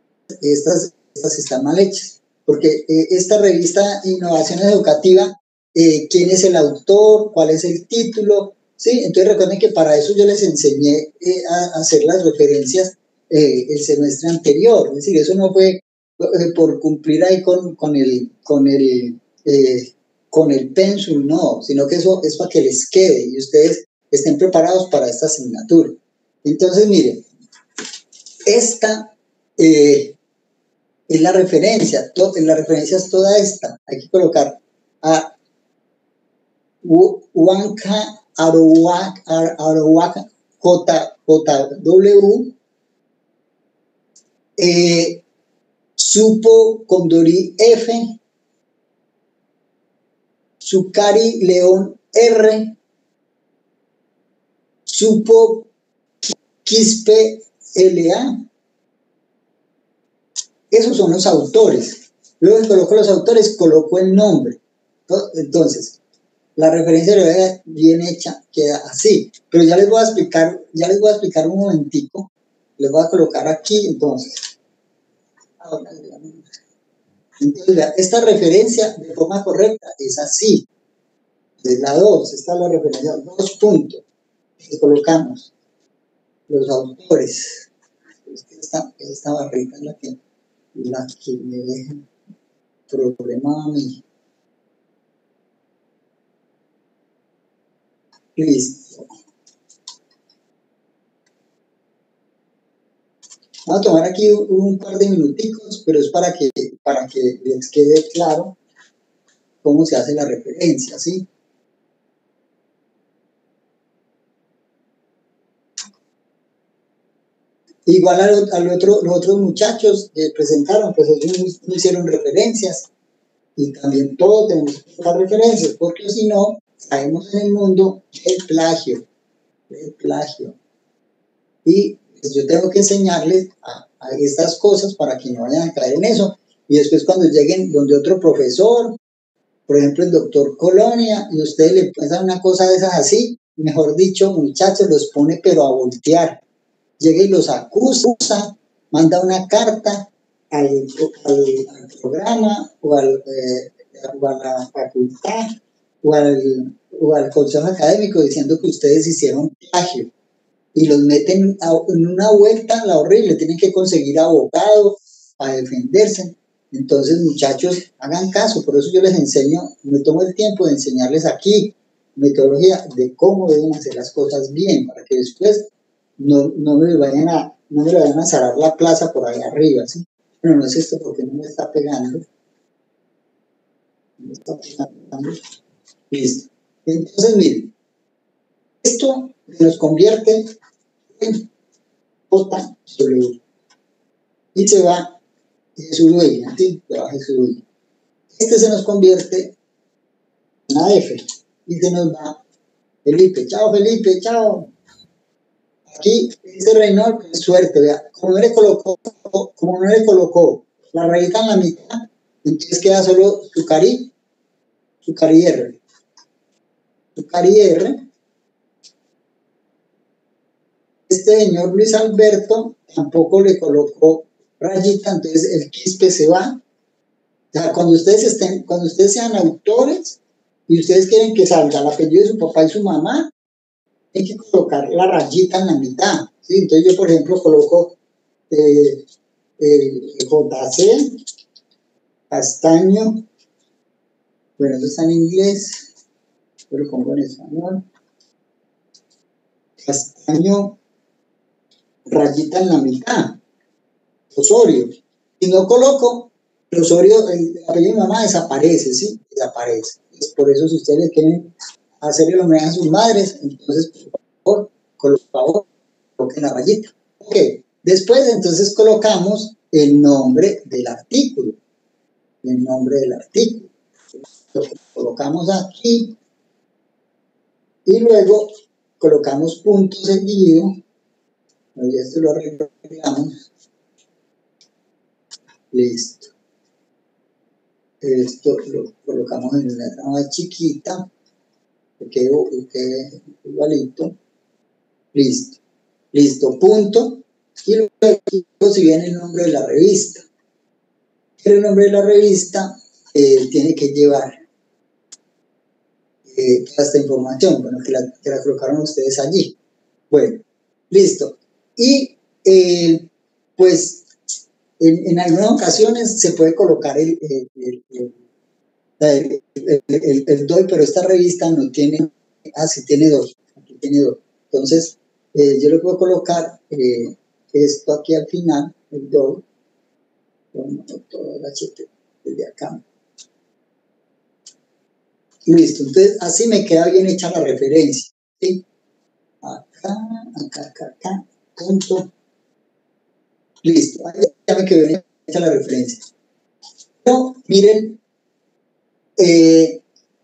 están mal hechas, porque esta revista Innovación Educativa, quién es el autor, cuál es el título, ¿sí? Entonces recuerden que para eso yo les enseñé a hacer las referencias el semestre anterior, es decir, eso no fue por cumplir ahí con el pénsul, no, sino que eso es para que les quede y ustedes estén preparados para esta asignatura. Entonces, miren, esta es la referencia, en la referencia es toda esta, hay que colocar a Huanca Arohuac JW, Supo Condori F, Zucari León R, Supo Quispe LA. Esos son los autores. Luego que coloco los autores, coloco el nombre. Entonces, la referencia bien hecha queda así. Pero ya les voy a explicar un momentico. Les voy a colocar aquí, entonces. Entonces, esta referencia de forma correcta es así. De la 2, esta es la referencia, 2 puntos. Y colocamos los autores. Esta barrita es la que la que me deja problema a mí. Listo. Vamos a tomar aquí un par de minuticos, pero es para que les quede claro cómo se hace la referencia, ¿sí? Igual los otros muchachos que presentaron, pues ellos no hicieron referencias, y también todos tenemos que dar referencias, porque si no, caemos en el mundo del plagio, y pues yo tengo que enseñarles a estas cosas para que no vayan a caer en eso, y después cuando lleguen donde otro profesor, por ejemplo el doctor Colonia, y ustedes le pasan una cosa de esas así, mejor dicho, muchachos, los pone pero a voltear, llega y los acusa, manda una carta al programa o a la facultad o al consejo académico diciendo que ustedes hicieron plagio y los meten en una vuelta la horrible, tienen que conseguir abogado a defenderse. Entonces, muchachos, hagan caso, por eso yo les enseño, me tomo el tiempo de enseñarles aquí metodología de cómo deben hacer las cosas bien, para que después no me vayan a zarar la plaza por ahí arriba, ¿sí? Bueno, no es esto porque no me está pegando. Listo. Entonces, miren, esto nos convierte en JW y se va Jesús Dueña, ¿sí? Se va Jesús Dueña. Este se nos convierte en una F y se nos va Felipe. Chao, Felipe, chao. Aquí dice Reynolds, suerte, vea, como no le colocó la rayita en la mitad, entonces queda solo su cari R. Su cari R. Este señor Luis Alberto tampoco le colocó rayita, entonces el quispe se va. O sea, cuando ustedes sean autores y ustedes quieren que salga el apellido de su papá y su mamá, hay que colocar la rayita en la mitad, ¿sí? Entonces yo, por ejemplo, coloco JC, Castaño, bueno, eso está en inglés, yo lo pongo en español, Castaño, rayita en la mitad, Osorio. Si no coloco, el Osorio, el apellido de mi mamá desaparece, ¿sí? Desaparece. Entonces, por eso, si ustedes quieren hacerle el homenaje a sus madres, entonces, por favor, coloquen la rayita. Ok, después, entonces, colocamos el nombre del artículo. El nombre del artículo. Lo colocamos aquí y luego colocamos punto seguido. Y esto lo arreglamos. Listo. Esto lo colocamos en una letra más chiquita. Que quede igualito. Listo. Listo, punto. Y luego si viene el nombre de la revista. Pero el nombre de la revista tiene que llevar toda esta información, bueno, que la colocaron ustedes allí. Bueno, listo. Y pues en algunas ocasiones se puede colocar el DOI, pero esta revista no tiene, sí tiene dos, aquí tiene dos. Entonces, yo le puedo colocar esto aquí al final, el DOI, con todo el HT desde acá. Listo, entonces así me queda bien hecha la referencia, ¿sí? Acá, punto. Listo, ahí ya me quedó bien hecha la referencia. Pero miren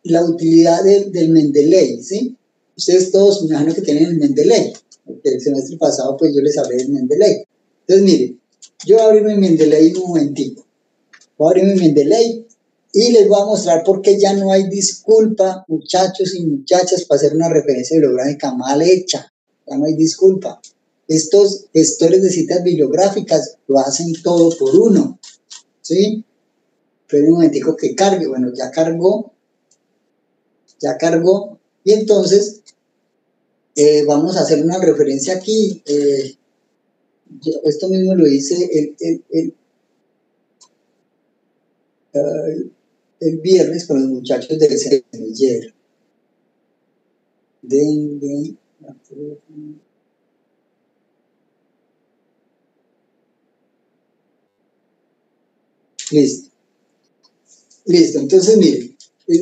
la utilidad del Mendeley, ¿sí? Ustedes todos me imagino que tienen el Mendeley. El semestre pasado pues yo les hablé del Mendeley. Entonces miren, yo voy a abrir mi Mendeley un momentico. Voy a abrir mi Mendeley y les voy a mostrar por qué ya no hay disculpa, muchachos y muchachas, para hacer una referencia bibliográfica mal hecha. Ya no hay disculpa. Estos gestores de citas bibliográficas lo hacen todo por uno, ¿sí? Pero un momentico que cargue. Bueno, ya cargó. Y entonces vamos a hacer una referencia aquí. Esto mismo lo hice el viernes con los muchachos del semillero. Listo. Listo, entonces miren,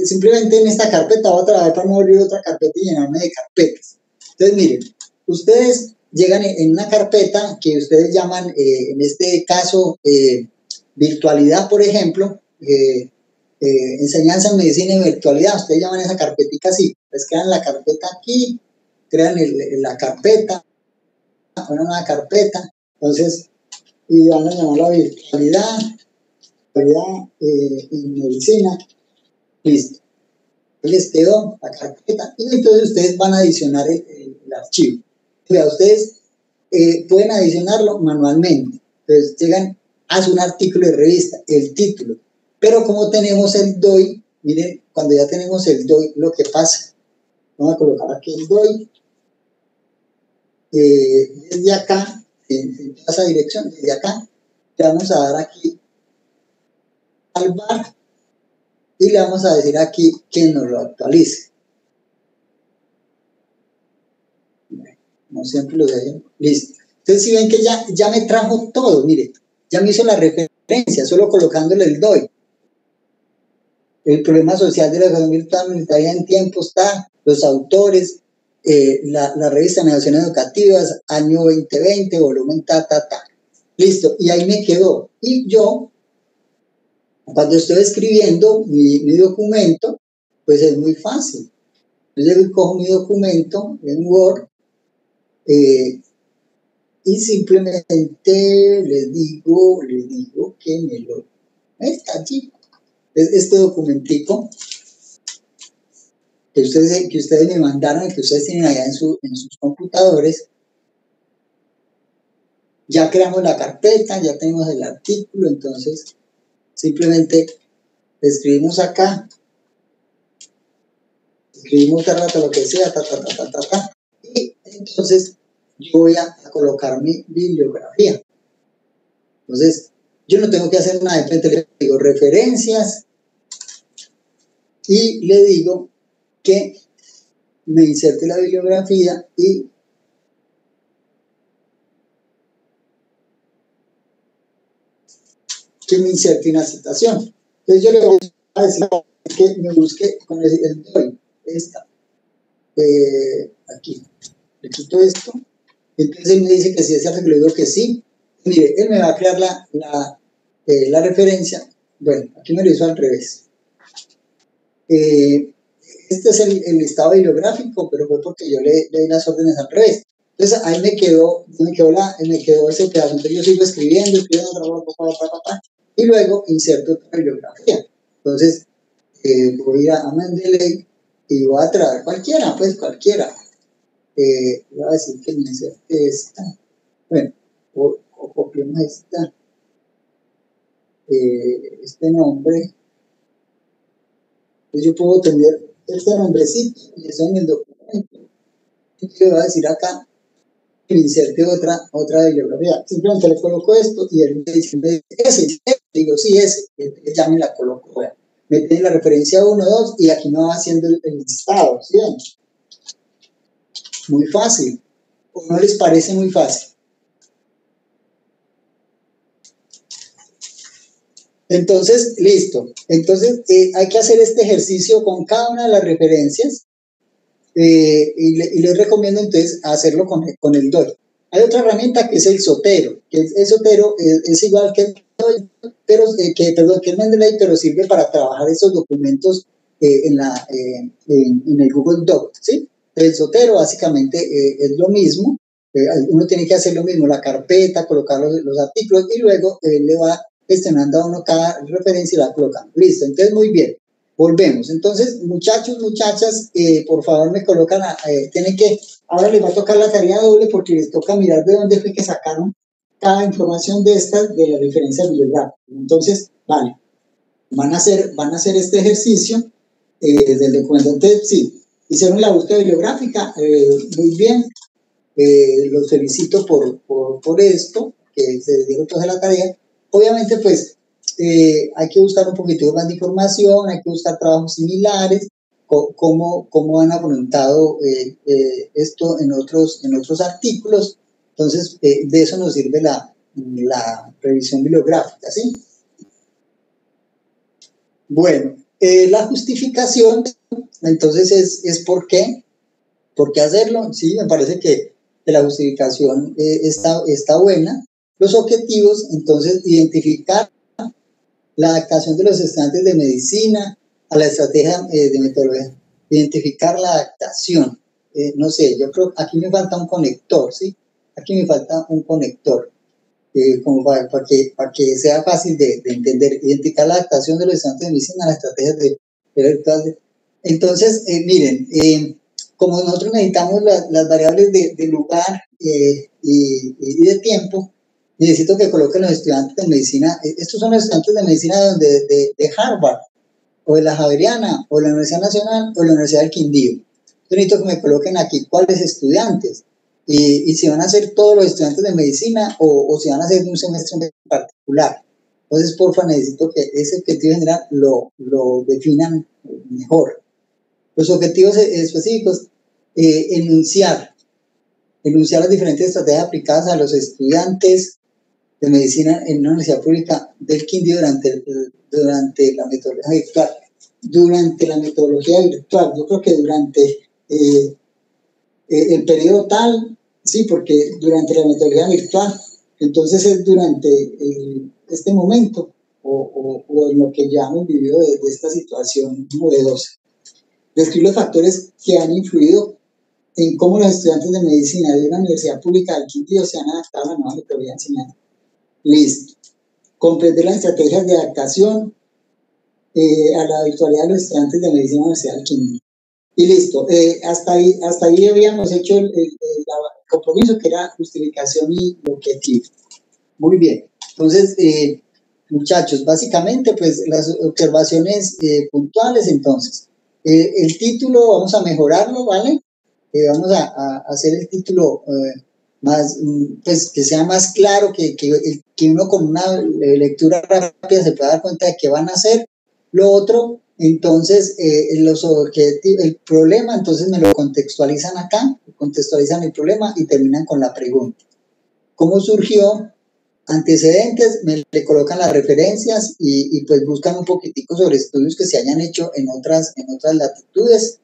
simplemente en esta carpeta voy a trabajar para no abrir otra carpeta y llenarme de carpetas. Entonces miren, ustedes llegan en una carpeta que ustedes llaman, en este caso, virtualidad, por ejemplo, enseñanza en medicina y virtualidad, ustedes llaman esa carpetica así, pues crean la carpeta aquí, crean la carpeta, una nueva carpeta, entonces, y van a llamarla virtualidad, en medicina, listo. Les quedó la carpeta y entonces ustedes van a adicionar el archivo. Vea, ustedes pueden adicionarlo manualmente. Entonces llegan, haz un artículo de revista, el título. Pero como tenemos el DOI, miren, cuando ya tenemos el DOI, lo que pasa, vamos a colocar aquí el DOI, desde acá, en esa dirección, desde acá, le vamos a dar aquí salvar y le vamos a decir aquí que nos lo actualice. No siempre lo dejen. Listo. Entonces, si ven que ya me trajo todo, mire, ya me hizo la referencia, solo colocándole el DOI. El problema social de la educación virtual militaria en tiempo está, los autores, la revista Naciones Educativas, año 2020, volumen Listo, y ahí me quedó. Y yo, cuando estoy escribiendo mi documento, pues es muy fácil. Yo cojo mi documento en Word y simplemente les digo que me lo... Está allí. Este documentico que ustedes me mandaron, que ustedes tienen allá en sus computadores. Ya creamos la carpeta, ya tenemos el artículo, entonces simplemente escribimos acá, escribimos cada rato lo que sea, y entonces yo voy a colocar mi bibliografía. Entonces, yo no tengo que hacer nada, de repente le digo referencias y le digo que me inserte la bibliografía y que me inserte una citación. Entonces yo le voy a decir que me busque con el DOI, esta, aquí, le quito esto, entonces él me dice que si es cierto, que le digo que sí. Mire, él me va a crear la referencia. Bueno, aquí me lo hizo al revés. Este es el listado bibliográfico, pero fue porque yo le di las órdenes al revés. Entonces ahí me quedó ese pedazo. Entonces yo sigo escribiendo, y luego inserto otra bibliografía. Entonces voy a ir a Mendeley y voy a traer cualquiera. Voy a decir que me inserte esta. Bueno, o copiemos esta. Este nombre. Entonces yo puedo tener este nombrecito y eso en el documento. Entonces le voy a decir acá que me inserte otra bibliografía. Simplemente le coloco esto y él me dice, ese, digo, sí, ese. Entonces ya me la coloco. Bueno, me tiene la referencia 1, 2 y aquí me va haciendo el listado. ¿Sí? Muy fácil. ¿O no les parece muy fácil? Entonces, listo. Entonces, hay que hacer este ejercicio con cada una de las referencias y les recomiendo entonces hacerlo con el DOI. Hay otra herramienta que es el Zotero, que el Zotero es igual que el DOI, pero que el Mendeley, pero sirve para trabajar esos documentos en el Google Doc, ¿sí? El Zotero básicamente es lo mismo, uno tiene que hacer lo mismo, la carpeta, colocar los artículos y luego le va gestionando a uno cada referencia y la colocan. Listo, entonces muy bien. Volvemos. Entonces, muchachos, muchachas, por favor me colocan, ahora les va a tocar la tarea doble porque les toca mirar de dónde fue que sacaron cada información de estas, de las referencias bibliográficas. Entonces, vale, van a hacer este ejercicio del documento. Entonces, sí, hicieron la búsqueda bibliográfica, muy bien, los felicito por esto, que se dieron toda la tarea. Obviamente, pues, hay que buscar un poquito más de información, hay que buscar trabajos similares, cómo han afrontado esto en otros artículos. Entonces, de eso nos sirve la revisión bibliográfica, ¿sí? Bueno, la justificación, entonces, es ¿por qué? ¿Por qué hacerlo? Sí, me parece que la justificación está buena. Los objetivos, entonces, identificar la adaptación de los estudiantes de medicina a la estrategia de metodología. Identificar la adaptación. No sé, yo creo que aquí me falta un conector, ¿sí? Aquí me falta un conector, como para que sea fácil de entender. Identificar la adaptación de los estudiantes de medicina a las estrategias de entonces, miren, como nosotros necesitamos las variables de lugar y de tiempo, necesito que coloquen los estudiantes de medicina. Estos son los estudiantes de medicina de Harvard, o de la Javeriana, o de la Universidad Nacional, o de la Universidad del Quindío. Yo necesito que me coloquen aquí cuáles estudiantes, y si van a ser todos los estudiantes de medicina, o si van a ser de un semestre en particular. Entonces, porfa, necesito que ese objetivo general lo definan mejor. Los objetivos específicos, enunciar las diferentes estrategias aplicadas a los estudiantes de medicina en una universidad pública del Quindío durante la metodología virtual. Durante la metodología virtual, yo creo que durante el periodo tal, sí, porque durante la metodología virtual, entonces es durante este momento o en lo que ya hemos vivido de esta situación novedosa. Describir los factores que han influido en cómo los estudiantes de medicina de una universidad pública del Quindío se han adaptado a la nueva metodología de enseñanza. Listo. Comprender las estrategias de adaptación a la virtualidad de los estudiantes de medicina de la Universidad del Quindío. Y listo. Hasta ahí habíamos hecho el compromiso, que era justificación y objetivo. Muy bien. Entonces, muchachos, básicamente, pues las observaciones puntuales, entonces. El título vamos a mejorarlo, ¿vale? Vamos a hacer el título más, pues que sea más claro, que uno con una lectura rápida se pueda dar cuenta de qué van a hacer. Lo otro, entonces, los objetivos, el problema, entonces me lo contextualizan acá, contextualizan el problema y terminan con la pregunta. ¿Cómo surgió? Antecedentes, le colocan las referencias y pues buscan un poquitico sobre estudios que se hayan hecho en otras latitudes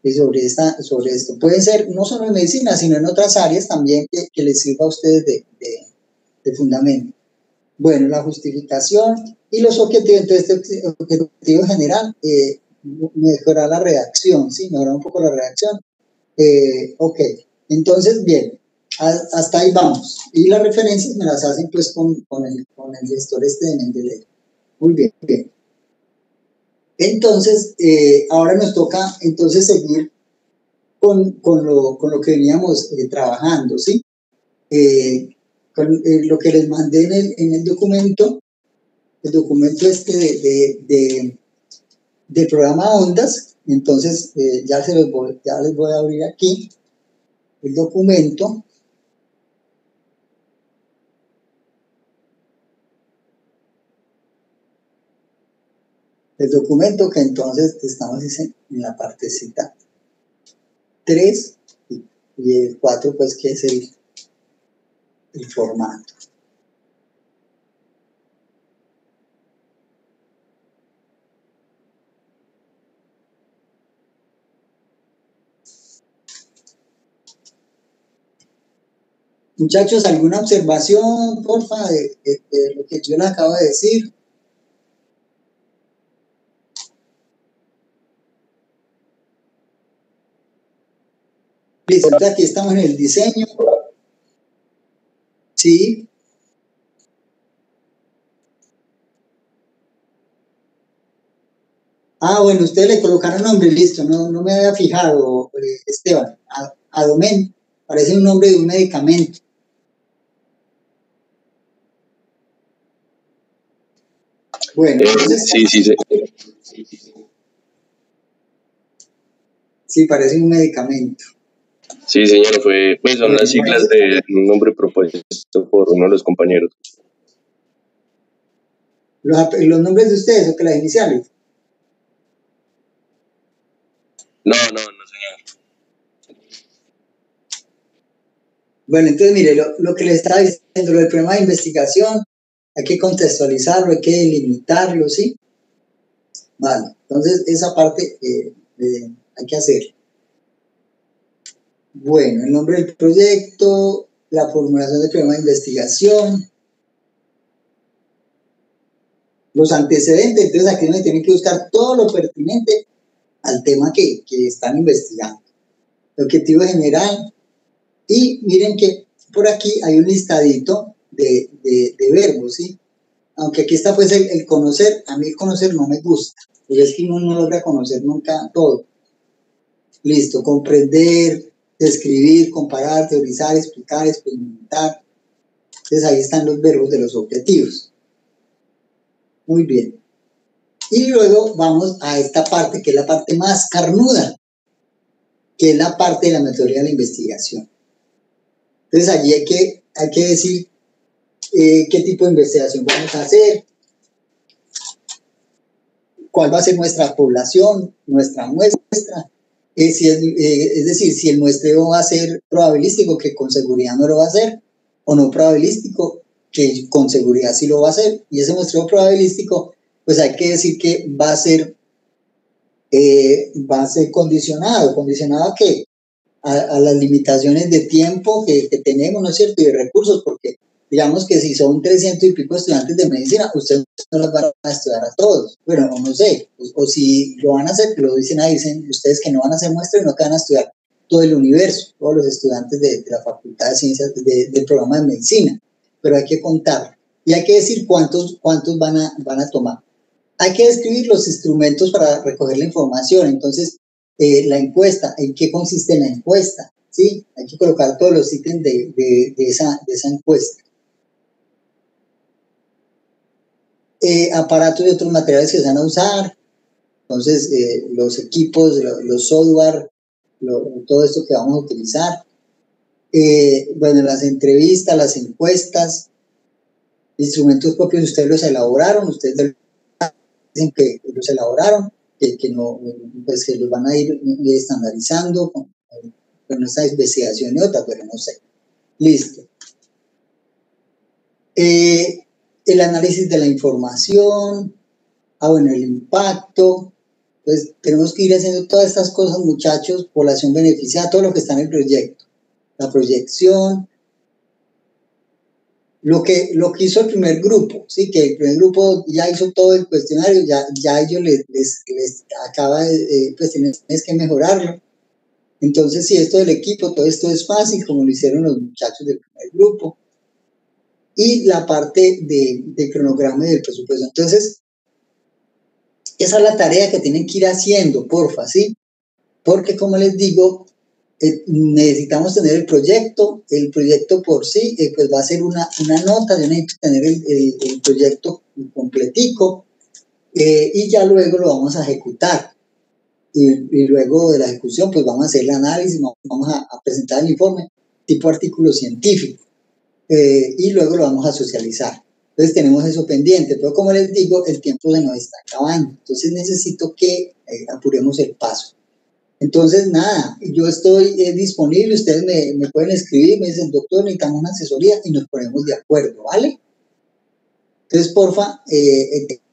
y sobre esto. Puede ser no solo en medicina, sino en otras áreas también que les sirva a ustedes de fundamento. Bueno, la justificación y los objetivos. Entonces, este objetivo general, mejorar la redacción, ¿sí? Mejorar un poco la redacción. Ok, entonces, bien. Hasta ahí vamos. Y las referencias me las hacen pues con el gestor de Mendeley. Muy bien, bien. Entonces, ahora nos toca entonces seguir con lo que veníamos trabajando, ¿sí? Con lo que les mandé en el documento del programa Ondas. Entonces, ya les voy a abrir aquí el documento. El documento que entonces estamos en la partecita 3 y el 4, pues que es el formato. Muchachos, ¿alguna observación, porfa, de lo que yo les acabo de decir? Listo, aquí estamos en el diseño. Sí. Ah, bueno, ustedes le colocaron nombre, listo, no me había fijado, Esteban. Adomen, parece un nombre de un medicamento. Bueno, entonces, sí, parece un medicamento. Sí, señor, son las siglas de un nombre propuesto por uno de los compañeros. los nombres de ustedes o que las iniciales. No, señor. Bueno, entonces mire, lo que le estaba diciendo, lo del problema de investigación, hay que contextualizarlo, hay que delimitarlo, ¿sí? Vale, entonces esa parte hay que hacer. Bueno, el nombre del proyecto, la formulación del problema de investigación, los antecedentes, entonces aquí donde tienen que buscar todo lo pertinente al tema que están investigando. El objetivo general, y miren que por aquí hay un listadito de verbos, ¿sí? Aunque aquí está pues el conocer, a mí el conocer no me gusta, porque es que uno no logra conocer nunca todo. Listo, comprender, describir, comparar, teorizar, explicar, experimentar. Entonces ahí están los verbos de los objetivos. Muy bien. Y luego vamos a esta parte, que es la parte más carnuda, que es la parte de la metodología de la investigación. Entonces allí hay que decir qué tipo de investigación vamos a hacer, cuál va a ser nuestra población, nuestra muestra, es decir, si el muestreo va a ser probabilístico, que con seguridad no lo va a hacer, o no probabilístico, que con seguridad sí lo va a hacer, y ese muestreo probabilístico, pues hay que decir que va a ser condicionado ¿a qué? A las limitaciones de tiempo que tenemos, ¿no es cierto? Y de recursos, porque digamos que si son 300 y pico estudiantes de medicina, ustedes no los van a estudiar a todos, bueno, no sé, o si lo van a hacer, lo dicen ahí, dicen ustedes que no van a hacer muestra y no que van a estudiar todo el universo, todos los estudiantes de la Facultad de Ciencias, del programa de medicina, pero hay que contar, y hay que decir cuántos van a tomar. Hay que describir los instrumentos para recoger la información, entonces, la encuesta, ¿en qué consiste la encuesta? ¿Sí? Hay que colocar todos los ítems de esa encuesta. Aparatos y otros materiales que se van a usar, entonces los equipos, los software, todo esto que vamos a utilizar. Bueno, las entrevistas, las encuestas, instrumentos propios, ustedes los elaboraron, ustedes dicen que los elaboraron, que no, pues que los van a ir estandarizando con esta investigación y otras, pero no sé. Listo. El análisis de la información, bueno, el impacto, pues tenemos que ir haciendo todas estas cosas, muchachos, población beneficiada, todo lo que está en el proyecto, la proyección, lo que hizo el primer grupo, sí, que el primer grupo ya hizo todo el cuestionario, ya ellos les acaba de, pues tienes que mejorarlo. Entonces, si esto del equipo, todo esto es fácil, como lo hicieron los muchachos del primer grupo. Y la parte de cronograma y del presupuesto. Entonces, esa es la tarea que tienen que ir haciendo, porfa, ¿sí? Porque, como les digo, necesitamos tener el proyecto por sí, pues va a ser una nota, yo necesito tener el proyecto completico, y ya luego lo vamos a ejecutar. Y luego de la ejecución, pues vamos a hacer el análisis, vamos a presentar el informe tipo artículo científico, y luego lo vamos a socializar. Entonces tenemos eso pendiente, pero como les digo, el tiempo se nos está acabando, entonces necesito que apuremos el paso. Entonces, nada, yo estoy disponible, ustedes me pueden escribir, me dicen, doctor, necesitamos una asesoría y nos ponemos de acuerdo, ¿vale? Entonces, porfa,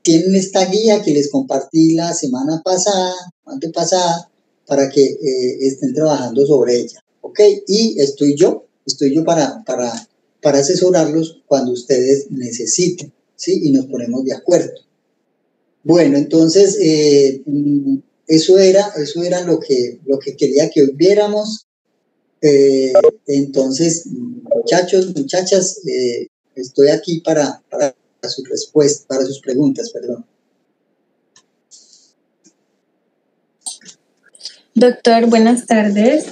tienen esta guía que les compartí la semana pasada, antepasada, para que estén trabajando sobre ella, ¿ok? Y estoy yo para asesorarlos cuando ustedes necesiten, ¿sí? Y nos ponemos de acuerdo. Bueno, entonces, eso era lo que quería que hoy viéramos. Entonces, muchachos, muchachas, estoy aquí para sus respuestas, para sus preguntas, perdón. Doctor, buenas tardes.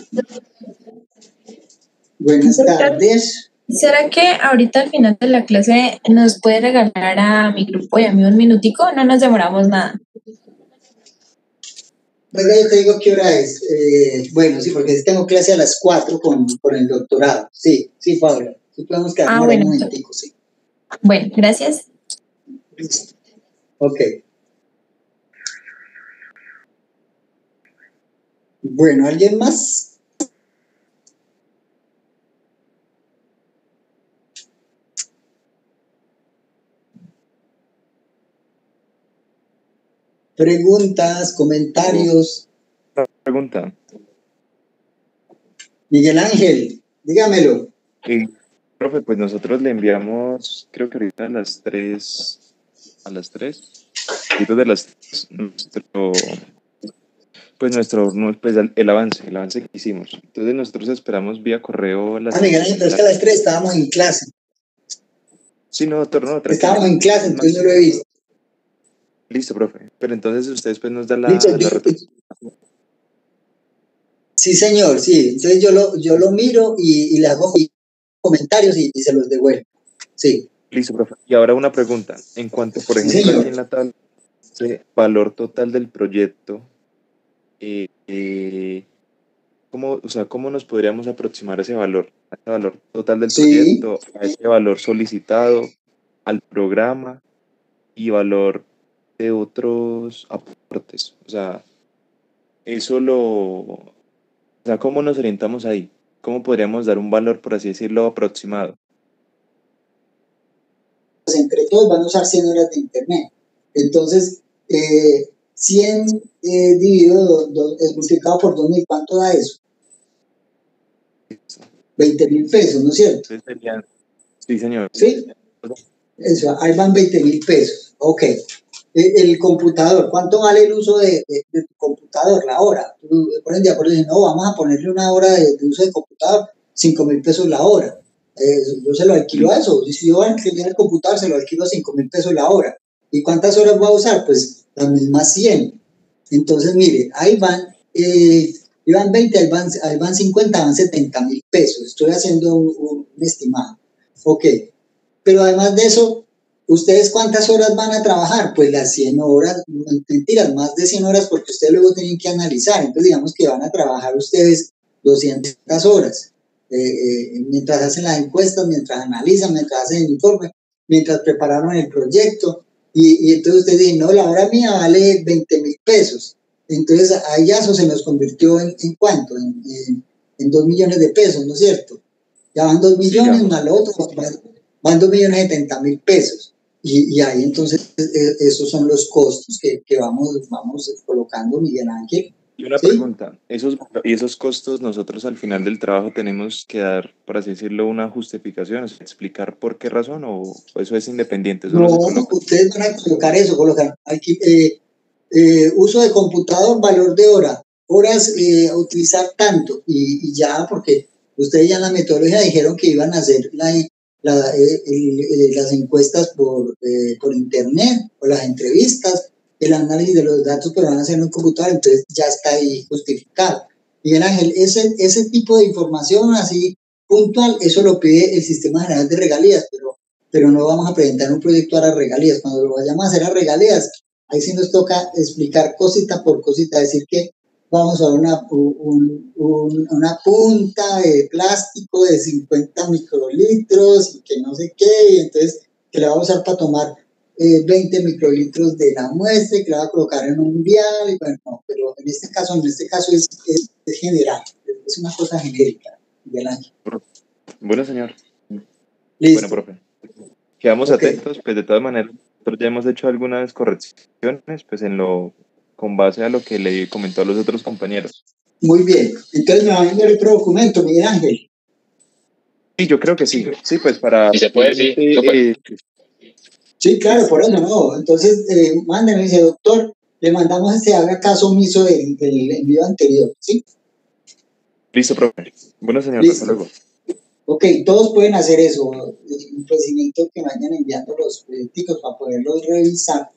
Buenas tardes. ¿Será que ahorita al final de la clase nos puede regalar a mi grupo y a mí un minutico? No nos demoramos nada. Venga, yo te digo qué hora es. Bueno, sí, porque tengo clase a las 4 con el doctorado. Sí, Pablo. Sí podemos quedarnos un momentico, sí. Bueno, gracias. Listo. Ok. Bueno, ¿alguien más? Preguntas, comentarios. Una pregunta. Miguel Ángel, dígamelo. Profe, pues nosotros le enviamos, creo que ahorita a las 3, ahorita de las 3, pues el avance que hicimos. Entonces nosotros esperamos vía correo las... Miguel Ángel, pero es que a las 3 estábamos en clase. Sí, no, doctor, no, tranquilo. Estábamos en clase, entonces no lo he visto. Listo, profe. Pero entonces ustedes pues nos dan la Listo, sí, señor, sí. Entonces yo lo miro y le hago comentarios y se los devuelvo. Sí. Listo, profe. Y ahora una pregunta. En cuanto, por ejemplo, aquí en la tabla de valor total del proyecto, ¿cómo nos podríamos aproximar a ese valor total del proyecto, a ese valor solicitado, al programa y valor de otros aportes? O sea, ¿cómo nos orientamos ahí? ¿Cómo podríamos dar un valor, por así decirlo, aproximado? Pues entre todos van a usar 100 horas de internet. Entonces, 100 dividido, multiplicado por 2.000, ¿cuánto da eso? 20.000 pesos, ¿no es cierto? Sí, señor. ¿Sí? Eso, ahí van 20.000 pesos. Ok. El computador, ¿cuánto vale el uso de tu computador? La hora. Tú pones de acuerdo y dices, no, vamos a ponerle una hora de uso de computador, 5.000 pesos la hora. Yo se lo alquilo a eso. Si yo voy a alquilar el computador, se lo alquilo a 5.000 pesos la hora. ¿Y cuántas horas voy a usar? Pues las mismas 100. Entonces, mire, ahí van, iban 20, ahí van 50, van 70.000 pesos. Estoy haciendo un estimado. Ok. Pero además de eso, ¿ustedes cuántas horas van a trabajar? Pues las 100 horas, mentiras, más de 100 horas, porque ustedes luego tienen que analizar. Entonces, digamos que van a trabajar ustedes 200 horas. Mientras hacen las encuestas, mientras analizan, mientras hacen el informe, mientras prepararon el proyecto. Y entonces ustedes dicen, no, la hora mía vale 20.000 pesos. Entonces, ahí ya eso se nos convirtió en ¿cuánto? En 2 millones de pesos, ¿no es cierto? Ya van 2 millones, más lo otro, van 2.070.000 pesos. Y ahí entonces esos son los costos que vamos colocando, Miguel Ángel. Y una pregunta, esos costos nosotros al final del trabajo tenemos que dar, por así decirlo, una justificación, o sea, explicar por qué razón, o eso es independiente. Eso no, ustedes van a colocar eso, colocar aquí, uso de computador, valor de hora, horas a utilizar tanto, y ya, porque ustedes ya en la metodología dijeron que iban a hacer las encuestas por internet, o las entrevistas, el análisis de los datos, pero van a hacer en un computador, entonces ya está ahí justificado. Miguel Ángel, ese tipo de información así puntual, eso lo pide el Sistema General de Regalías, pero no vamos a presentar un proyecto a las regalías. Cuando lo vayamos a hacer a regalías, ahí sí nos toca explicar cosita por cosita, decir que vamos a una punta de plástico de 50 microlitros y que no sé qué, y entonces que la vamos a usar para tomar 20 microlitros de la muestra y que la va a colocar en un vial, y bueno, no, pero en este caso es general, es una cosa genérica del año. Bueno, señor. Listo. Bueno, profe. Quedamos atentos, pues de todas maneras, nosotros ya hemos hecho algunas correcciones, pues con base a lo que le comentó a los otros compañeros. Muy bien, entonces me va a enviar otro documento, Miguel Ángel. Sí, yo creo que sí. Sí, pues para... Se puede, sí. Sí, claro, por eso no. Entonces, mándenme, dice, doctor, le mandamos haga caso omiso del envío anterior, ¿sí? Listo, profe. Bueno, señor, Listo. hasta luego. Ok, todos pueden hacer eso. Un procedimiento que vayan enviando los proyectos para poderlos revisar.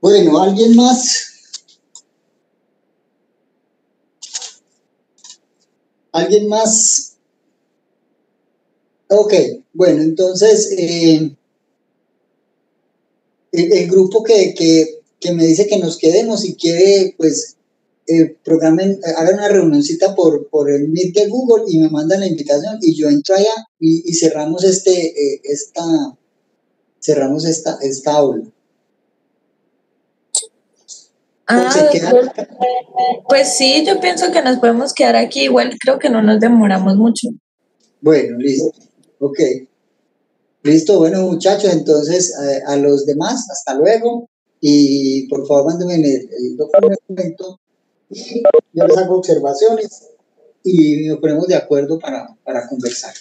Bueno, ¿alguien más? ¿Alguien más? Ok, bueno, entonces el grupo que me dice que nos quedemos, si quiere, pues hagan una reunioncita por el Meet de Google y me mandan la invitación y yo entro allá y cerramos esta aula. ¿O se quedan? Pues sí, yo pienso que nos podemos quedar aquí. Igual creo que no nos demoramos mucho. Bueno, listo. Ok. Listo, bueno, muchachos, entonces a los demás, hasta luego. Y por favor, mándenme el documento. Y yo les hago observaciones y nos ponemos de acuerdo para conversar.